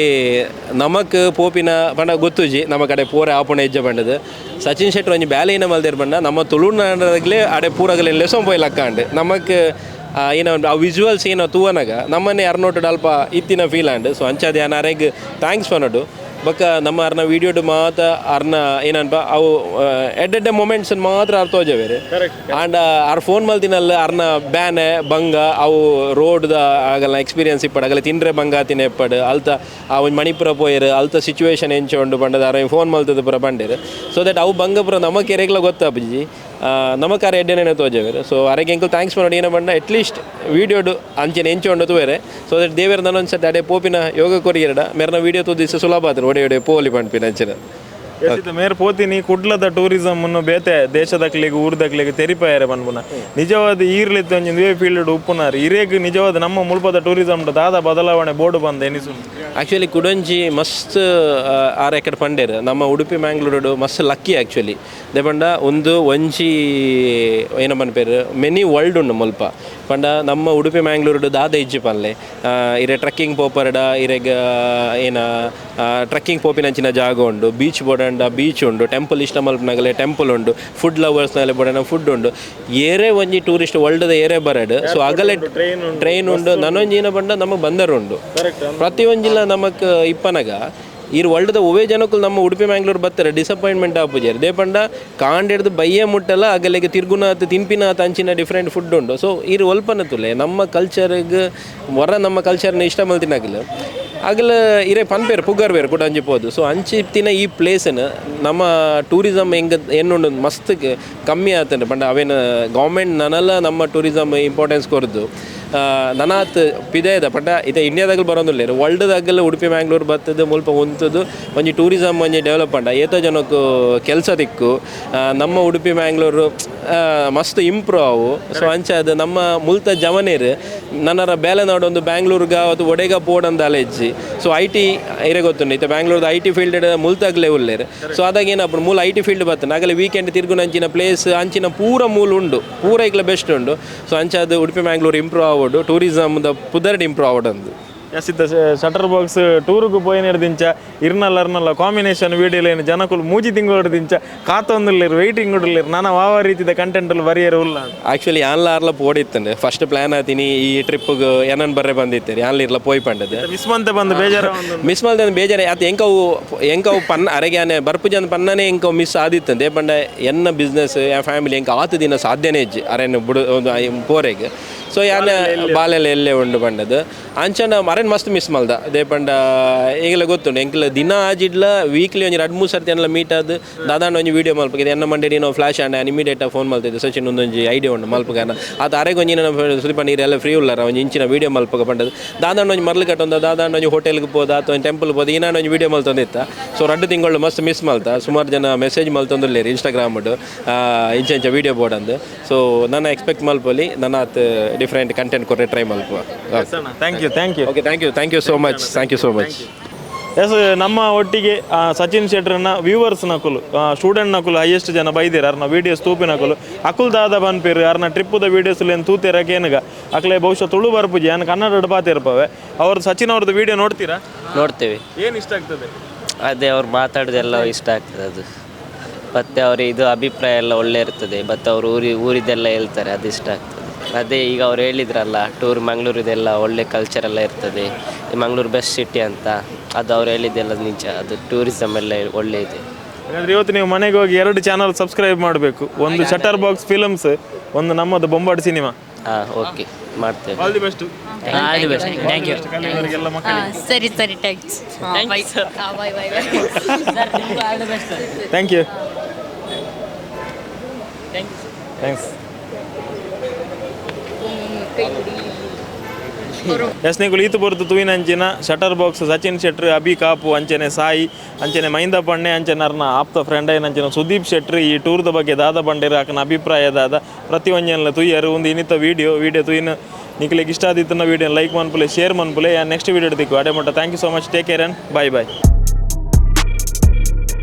ನಮಕ್ ಪೋಪಿನ ಪಂಡ ಗೊತ್ತುಜಿ ನಮ್ಮ ಕಡೆ ಪೂರ ಆಪುಣ ಹೆಜ್ಜೆ ಬಂಡದು ಸಚಿನ್ ಶೆಟ್ಟಿ ಒಂಜಿ ಬ್ಯಾಲೆಯಿನ ಮಲ್ದಿರ್ ಬಂಡ ನಮ್ಮ ತುಳುನಾಡಾಗಲೇ ಅಡೆ ಪೂರಗಲೇ ಲೆಸೊನ್ ಪೋಯ್ ಲಕ್ಕಂಡು ನಮಕ್ ಏನೋ ಆ ವಿಜುವಲ್ಸ್ ಏನೋ ತೂವನಾಗ ನಮ್ಮನ್ನೇ ಅರ್ನೋಟು ಅಲ್ಪ ಇತ್ತಿನ ಫೀಲ್ ಆಂಡ್. ಸೊ ಅಂಚದು ಯಾನು ಅರೆಗೆ ಥ್ಯಾಂಕ್ಸ್ ಪನ್ನೋಡು ಬೊಕ್ಕ ನಮ್ಮ ಅರ್ನ ವೀಡಿಯೋಡು ಮಾತ್ರ ಅರ್ನ ಏನನ್ಪ ಅವು ಎಡ್ಡೆ ಮೊಮೆಂಟ್ಸ್ ಮಾತ್ರ ಅರ್ಥ ಹೋಜವೇರಿ. ಆ್ಯಂಡ್ ಅವ್ರ ಫೋನ್ ಮಲ್ತಿನಲ್ಲ ಅರ್ನ ಬ್ಯಾನೆ ಬಂಗ ಅವು ರೋಡ್ದ ಆಗಲ್ಲ ಎಕ್ಸ್ಪೀರಿಯನ್ಸ್ ಇಪ್ಪಡು ಆಗಲ್ಲ ತಿಂಡ್ರೆ ಬಂಗ ತಿನ್ನ ಇಪ್ಪಡು ಅಲ್ತ ಆ ಒಂದು ಮಣಿಪುರ ಪೋಯರು ಅಲ್ತ ಸಿಚುವೇಶನ್ ಎಂಚೊಂಡು ಬಂಡದ ಅವ್ರ ಫೋನ್ ಮಲ್ತದ ಪುರ ಬಂಡಿರು. ಸೊ ದಟ್ ಅವು ಬಂಗ ಪುರ ನಮ್ಮ ಕೆರೆಗ್ಲ ಗೊತ್ತಾಪಜ್ಜಿ ನಮಕಾರ ಎಡ್ಡೆನೇ ತೋಜವೇರು. ಸೊ ಅರೆಗೆ ಎಂಕಲ್ ಥ್ಯಾಂಕ್ಸ್ ಮಾಡಿ ಏನೋ ಬಂಡ ಅಟ್ಲೀಸ್ಟ್ ವೀಡಿಯೋಡು ಅಂಚೆನೆ ಎಂಚೊಂಡು ತೂವೇರೆ. ಸೊ ದಟ್ ದೇವರ ನನೊಂದು ಸತಿ ಅಡೆ ಪೋಪಿನ ಯೋಗ ಕೊರಿಯರಡ ಮೇರ್ನ ವೀಡಿಯೋ ತೋದಿಸ ಸುಲಭ ಆದ್ರೆ ಒಡೆ ಪೋಲಿ ಪಂಪಿನ ಅಂಚೆನ ಮೇರ್ ಪೋತಿನಿ ಕುಡ್ಲದ ಟೂರಿಸಮ್ ಬೇತೆ ದೇಶದಕ್ಲಿಗೆ ಊರ್ದಕ್ಲಿಗೆ ತೆರಿಪಾಯರೆ ಪನ್ಪುನ ನಿಜವಾದ ಈರ್ಲಿತ್ತು ಒಂಜಿ ವೇ ಫೀಲ್ಡ್ ಉಪ್ಪುನಾರು ಇರೇಗ್ ನಿಜವಾದ ನಮ್ಮ ಮುಲ್ಪದ ಟೂರಿಸಮ್ ದಾದ ಬದಲಾವಣೆ ಬೋರ್ಡು ಬಂದ ಎನಿಸು. ಆ್ಯಕ್ಚುಲಿ ಕುಡೊಂಜಿ ಮಸ್ತ್ ಆರ್ ಎಕಡೆ ಪಂಡೇರು ನಮ್ಮ ಉಡುಪಿ ಮ್ಯಾಂಗ್ಳೂರು ಮಸ್ತ್ ಲಕ್ಕಿ ಆ್ಯಕ್ಚುಲಿ ದೇಪಂಡ ಒಂದು ಒಂಜಿ ಏನ ಪನ್ಪೇರು ಮೆನಿ ವರ್ಲ್ಡ್ ಉಂಡು ಮುಲ್ಪ ಪಂಡ ನಮ್ಮ ಉಡುಪಿ ಮ್ಯಾಂಗ್ಳೂರು ದಾದ ಇಜ್ಜಿ ಪನ್ಲೆ ಇರೆ ಟ್ರಕ್ಕಿಂಗ್ ಪೋಪರ್ಡ ಇರೆಗ ಏನ ಟ್ರಕ್ಕಿಂಗ್ ಪೋಪಿನಂಚಿನ ಜಾಗ ಉಂಡು ಬೀಚ್ ಬೋರ್ಡ್ ಬೀಚ್ ಉಂಡು ಟೆಂಪಲ್ ಇಷ್ಟ ಮಲ್ಪನಾಗಲೇ ಟೆಂಪಲ್ ಉಂಡು ಫುಡ್ ಲವರ್ಸ್ನಾಗಲೇ ಬೋಡನ ಫುಡ್ ಉಂಡು ಏರೇ ಒಂಜಿ ಟೂರಿಸ್ಟ್ ವರ್ಲ್ಡ್ದ ಏರೇ ಬರಡು. ಸೊ ಆಗಲೇ ಟ್ರೈನ್ ಉಂಡು ನನೊಂಜಿನ ಬಂಡ ನಮಗೆ ಬಂದರುಂಡು ಪ್ರತಿ ಒಂಜಿಲ್ಲ ನಮಕ್ ಇಪ್ಪನಗ ಈ ವರ್ಲ್ಡ್ದ ಒವೇ ಜನಕ್ಕೂ ನಮ್ಮ ಉಡುಪಿ ಮ್ಯಾಂಗ್ಳೂರು ಬರ್ತಾರೆ ಡಿಸಪಾಯಿಂಟ್ಮೆಂಟ್ ಆಪುಜಾರು ದೇ ಪಂಡ ಕಾಂಡಿಡ್ದು ಬಯ್ಯೆ ಮುಟ್ಟಲ್ಲ ಆಗಲಿಗೆ ತಿರ್ಗುನಾತ್ ತಿನ್ಪಿನಾತ್ ಅಂಚಿನ ಡಿಫ್ರೆಂಟ್ ಫುಡ್ ಉಂಡು. ಸೊ ಇರು ಒಲ್ಪನ ತುಲೆ ನಮ್ಮ ಕಲ್ಚರ್ಗೆ ನಮ್ಮ ಕಲ್ಚರ್ನ ಇಷ್ಟ ಮಲ್ತಿನಾಗಲ್ಲ ಆಗಲ ಇರೇ ಪನ್ಪೇರು ಪುಗರ್ವೇರು ಕೂಡ ಅಂಜಿಪೋದು. ಸೊ ಅಂಚಿತ್ತಿನ ಈ ಪ್ಲೇಸನ್ನು ನಮ್ಮ ಟೂರಿಸಮ್ ಹೆಂಗೆ ಏನುಂಡು ಮಸ್ತ್ ಕಮ್ಮಿ ಆತಂಡೆ ಪಂಡ ಅವೇನು ಗೌರ್ಮೆಂಟ್ ನನೆಲ್ಲ ನಮ್ಮ ಟೂರಿಸಮ್ ಇಂಪಾರ್ಟೆನ್ಸ್ ಕೊರದು ನನಾತ್ ಪಿದೆದ ಪಂಡ ಇತ್ತೆ ಇಂಡಿಯಾದಾಗ ಬರೋದಿಲ್ಲ ವರ್ಲ್ಡ್ದಾಗೆಲ್ಲ ಉಡುಪಿ ಮ್ಯಾಂಗ್ಳೂರು ಬರ್ತದೆ ಮುಲ್ಪ ಹೊಂತದ್ದು ಒಂಜಿ ಟೂರಿಸಮ್ ಒಂಜಿ ಡೆವಲಪ್ ಪಂಡ ಏತೋ ಜನಕ್ಕೂ ಕೆಲಸ ದಿಕ್ಕು ನಮ್ಮ ಉಡುಪಿ ಮ್ಯಾಂಗ್ಳೂರು ಮಸ್ತ್ ಇಂಪ್ರೂವ್ ಅವು. ಸೊ ಅಂಚ ಅದು ನಮ್ಮ ಮುಲ್ತ ಜವನೇರು ನನ್ನರ ಬೇಲೆ ನಾಡೊಂದು ಬ್ಯಾಂಗ್ಳೂರ್ಗ ಅದು ಒಡೆಗ ಪೋಡಂದು ಅಲೆಜ್ಜಿ. ಸೊ ಐ ಟಿ ಇರೇ ಗೊತ್ತುಂಡು ಇತ್ತೆ ಬ್ಯಾಂಗ್ಳೂರ್ದು ಐ ಟಿ ಫೀಲ್ಡ್ ಮುಲ್ತಾಗಲೇ ಉಳ್ಳೇರು. ಸೊ ಅದಾಗ ಏನಪ್ಪ ಮೂಲ ಐ ಟಿ ಫೀಲ್ಡ್ ಬರ್ತಾನೆ ಆಗಲೇ ವೀಕೆಂಡ್ ತಿರ್ಗುನ ಅಂಚಿನ ಪ್ಲೇಸ್ ಅಂಚಿನ ಪೂರ ಮೂಲ ಉಂಡು ಪೂರ ಈಗಲೇ ಬೆಸ್ಟ್ ಉಂಡು. ಸೊ ಅಂಚ ಅದು ಉಡುಪಿ ಮ್ಯಾಂಗ್ಳೂರು ಇಂಪ್ರೂವ್ ಆಗೋಡು ಟೂರಿಸಮ್ದ ಪುದರ್ಡ್ ಇಂಪ್ರೂವ್ ಆಗೋಡು ಅಂದು. ಎಸ್ ಇತ್ತ ಶಟರ್ ಬಾಕ್ಸ್ ಟೂರ್ಗೆ ಪೋಯಿನ ಹಿಡ್ದಿಂಚ ಇರ್ನಲ್ಲ ಕಾಂಬಿನೇಷನ್ ವೀಡಿಯೋಲೇನು ಜನಕ್ಕೂ ಮೂಜಿ ತಿಂಗಳು ಹಿಡ್ದಿಂಚ ಕಾತೊಂದಿಲ್ಲಿರು ವೆಯ್ಟಿಂಗ್ ಹಿಡಲಿರು ನಾನು ಯಾವ ರೀತಿಯ ಕಂಟೆಂಟಲ್ಲಿ ಬರೆಯರು ಇಲ್ಲ ಆ್ಯಕ್ಚುಲಿ ಯಾನ್ಲಾರ್ಲ ಪೋಡಿತ್ತಂಡೆ ಫಸ್ಟ್ ಪ್ಲ್ಯಾನ್ ಆತೀನಿ ಈ ಟ್ರಿಪ್ಗೆ ಏನನ್ ಬರ್ರೆ ಬಂದಿತ್ತೇರಿ ಯಾನ್ಲಿರ್ಲ ಪೋಯ್ ಪಂಡದು ಮಿಸ್ ಮಂತೆ ಬಂದು ಬೇಜಾರ ಮಿಸ್ ಮಾಡ್ದೆ ಬೇಜಾರು ಅದು ಎಂಕವು ಪನ್ನ ಅರೆಗ್ಯಾನೆ ಬರ್ಪು ಜನ ಪನ್ನನೇ ಎಂಕವು ಮಿಸ್ ಆದಿತ್ತಂದೆ ಪಂಡ ಎನ್ನ ಬಿಸ್ನೆಸ್ ಯಾ ಫ್ಯಾಮಿಲಿ ಎಂಕ ಆತು ದಿನ ಸಾಧ್ಯನೇ ಇಜ್ಜಿ ಅರೆನ್ನು ಬುಡು ಒಂದು ಪೋರೆಗೆ ಸೊ ಯಾನೆ ಬಾಲೆಲ್ಲ ಎಲ್ಲೇ ಉಂಡು ಪಂಡದು ಅಂಚನ ಮರೇನು ಮಸ್ತ್ ಮಿಸ್ ಮಲ್ದ ಅದೇ ಪಂಡ ಈಗಲೇ ಗೊತ್ತುಂಡು ಎಂಕಲ ದಿನ ಆಜಿಡ್ಲ ವೀಕ್ಲಿ ಒಂದು 2-3 ಸರ್ತಿ ಎಲ್ಲ ಮೀಟ್ ಆದ ದಾದಾಂಡ ಒಂದು ವೀಡಿಯೋ ಮಲ್ಪಗಿದೆ ಎನ್ನ ಮಂಡೇಡಿ ನಾವು ಫ್ಲಾಶ್ ಆ್ಯಂಡ್ ಇಮಿಡಿಯೇಟಾಗಿ ಫೋನ್ ಮಲ್ತಿದ್ದೆ ಸಚಿನ್ ಒಂದೊಂದು ಐಡಿಯಾ ಉಂಡು ಮಲ್ಪಗಾನ ಅದು ಅರೆಗೆ ಒಂಜಿನ ಸುದೀಪ ನೀರೆಲ್ಲ ಫ್ರೀ ಉಳ್ಳಾರ ಒಂದು ಇಂಚಿನ ವೀಡಿಯೋ ಮಲ್ಪಗ ಪಂಡದು ದಾದಾಂಡ ಒಂದು ಮರ್ಲು ಕಟ್ಟೊಂದು ದಾದಾಂಡ ಒಂದು ಹೋಟೆಲ್ಗೆ ಹೋದ ಅಥವಾ ಒಂದು ಟೆಂಪಲ್ಗೆ ಹೋದ ಇನ್ನೂ ಒಂದು ವೀಡಿಯೋ ಮಲ್ತೊಂದಿತ್ತ ಸೊ 2 ತಿಂಗಳು ಮಸ್ತ್ ಮಿಸ್ ಮಲ್ತ ಸುಮಾರು ಜನ ಮೆಸೇಜ್ ಮಲ್ತೊಂದಿಲ್ಲೇರಿ ಇನ್ಸ್ಟಾಗ್ರಾಮ್ಡು ಇಂಚ ವೀಡಿಯೋ ಬೋರ್ಡ್ ಅಂದು ಸೊ ನನ್ನ ಎಕ್ಸ್ಪೆಕ್ಟ್ ಮಲ್ಪಲ್ಲಿ ನನ್ನ ಅದು ಡಿಫ್ರೆಂಟ್ ಕಂಟೆಂಟ್ ಕೊಟ್ಟರೆ ಟ್ರೈ ಮಲ್ಪುವ thank you okay thank you so much yes ನಮ್ಮ ಒಟ್ಟಿಗೆ ಸಚಿನ್ ಶೆಟ್ರನ್ನ ವ್ಯೂವರ್ಸ್ ನಕುಲು ಸ್ಟೂಡೆಂಟ್ ನಕುಲು ಹೈಯೆಸ್ಟ್ ಜನ ಬೈದಿರ ಅರ್ನ ವೀಡಿಯೋಸ್ ತೂಪಿನಕುಲು ಅಕುಲ್ ದಾದ ಬನ್ಪೇರು ಅರ್ನ ಟ್ರಿಪ್ಪುದ ವೀಡಿಯೋಸ್ ಏನು ತೂತಿರಕೇನಗ ಅಕ್ಲೆ ಬಹುಶಃ ತುಳು ಬರ್ಪುಜಿ ಏನು ಕನ್ನಡ ಪಾತಿರ್ಪವೆ ಅವ್ರು ಸಚಿನ್ ಅವ್ರದ್ದು ವೀಡಿಯೋ ನೋಡ್ತೀರಾ? ನೋಡ್ತೇವೆ. ಏನು ಇಷ್ಟ ಆಗ್ತದೆ? ಅದೇ ಅವ್ರು ಮಾತಾಡೋದೆಲ್ಲ ಇಷ್ಟ ಆಗ್ತದೆ ಅದು, ಮತ್ತು ಅವ್ರ ಇದು ಅಭಿಪ್ರಾಯ ಎಲ್ಲ ಒಳ್ಳೆ ಇರ್ತದೆ, ಮತ್ತು ಅವರು ಊರಿದೆಲ್ಲ ಹೇಳ್ತಾರೆ, ಅದು ಇಷ್ಟ ಆಗ್ತದೆ. ಅದೇ ಈಗ ಅವ್ರು ಹೇಳಿದ್ರಲ್ಲ ಟೂರ್ ಮಂಗಳೂರಿದೆಲ್ಲ ಒಳ್ಳೆ ಕಲ್ಚರೆಲ್ಲ ಇರ್ತದೆ, ಮಂಗಳೂರು ಬೆಸ್ಟ್ ಸಿಟಿ ಅಂತ, ಅದು ಅವ್ರು ಹೇಳಿದ್ದೆಲ್ಲ ನಿಜ, ಅದು ಟೂರಿಸಮ್ ಎಲ್ಲ ಒಳ್ಳೆ ಇದೆ. ಯಾಕಂದರೆ ಇವತ್ತು ನೀವು ಮನೆಗೆ ಹೋಗಿ 2 ಚಾನಲ್ ಸಬ್ಸ್ಕ್ರೈಬ್ ಮಾಡಬೇಕು, ಒಂದು ಶಟರ್ ಬಾಕ್ಸ್ ಫಿಲ್ಮ್ಸ್, ಒಂದು ನಮ್ಮದು ಬೊಂಬಾಟ್ ಸಿನಿಮಾ. ಓಕೆ ಮಾಡ್ತೇವೆ. All the best. All the best. Thank you. ಸರಿ ಥ್ಯಾಂಕ್ಸ್. Thank you. ಥ್ಯಾಂಕ್ಸ್. ಎಸ್ನೇಗುಲು ಈತು ಬರುತ್ತು ತೂಯಿನಂಚಿನ ಶಟರ್ ಬಾಕ್ಸ್ ಸಚಿನ್ ಶೆಟ್ಟಿ, ಅಭಿ ಕಾಪು ಅಂಚನೆ ಸಾಯಿ ಅಂಚನೆ ಮೈಂದ ಪಣ್ಣೆ ಅಂಚನೆ ಅರ್ನ ಆಪ್ತ ಫ್ರೆಂಡ್ ಏನಂಚಿನ ಸುದೀಪ್ ಶೆಟ್ಟಿ ಈ ಟೂರ್ದ ಬಗ್ಗೆ ದಾದ ಬಂಡೇರು ಆಕನ ಅಭಿಪ್ರಾಯ ದಾದ ಪ್ರತಿಯೊಂಜನೆಲ್ಲ ತುಯ್ಯರು ಒಂದು ಇನ್ನಿತ ವೀಡಿಯೋ ತುಯ್ಯಿನ ನಿಕ್ಲಿಗೆ ಇಷ್ಟ ಆದಿತ್ತನ್ನ ವೀಡಿಯೋ ಲೈಕ್ ಮನ್ಪುಲೆ ಶೇರ್ ಮನ್ಪುಲೆ ನೆಕ್ಸ್ಟ್ ವೀಡಿಯೋ ತಿಕ್ಕು ಅಡೆ ಮಟ್ಟ. Thank you so much. Take care and bye.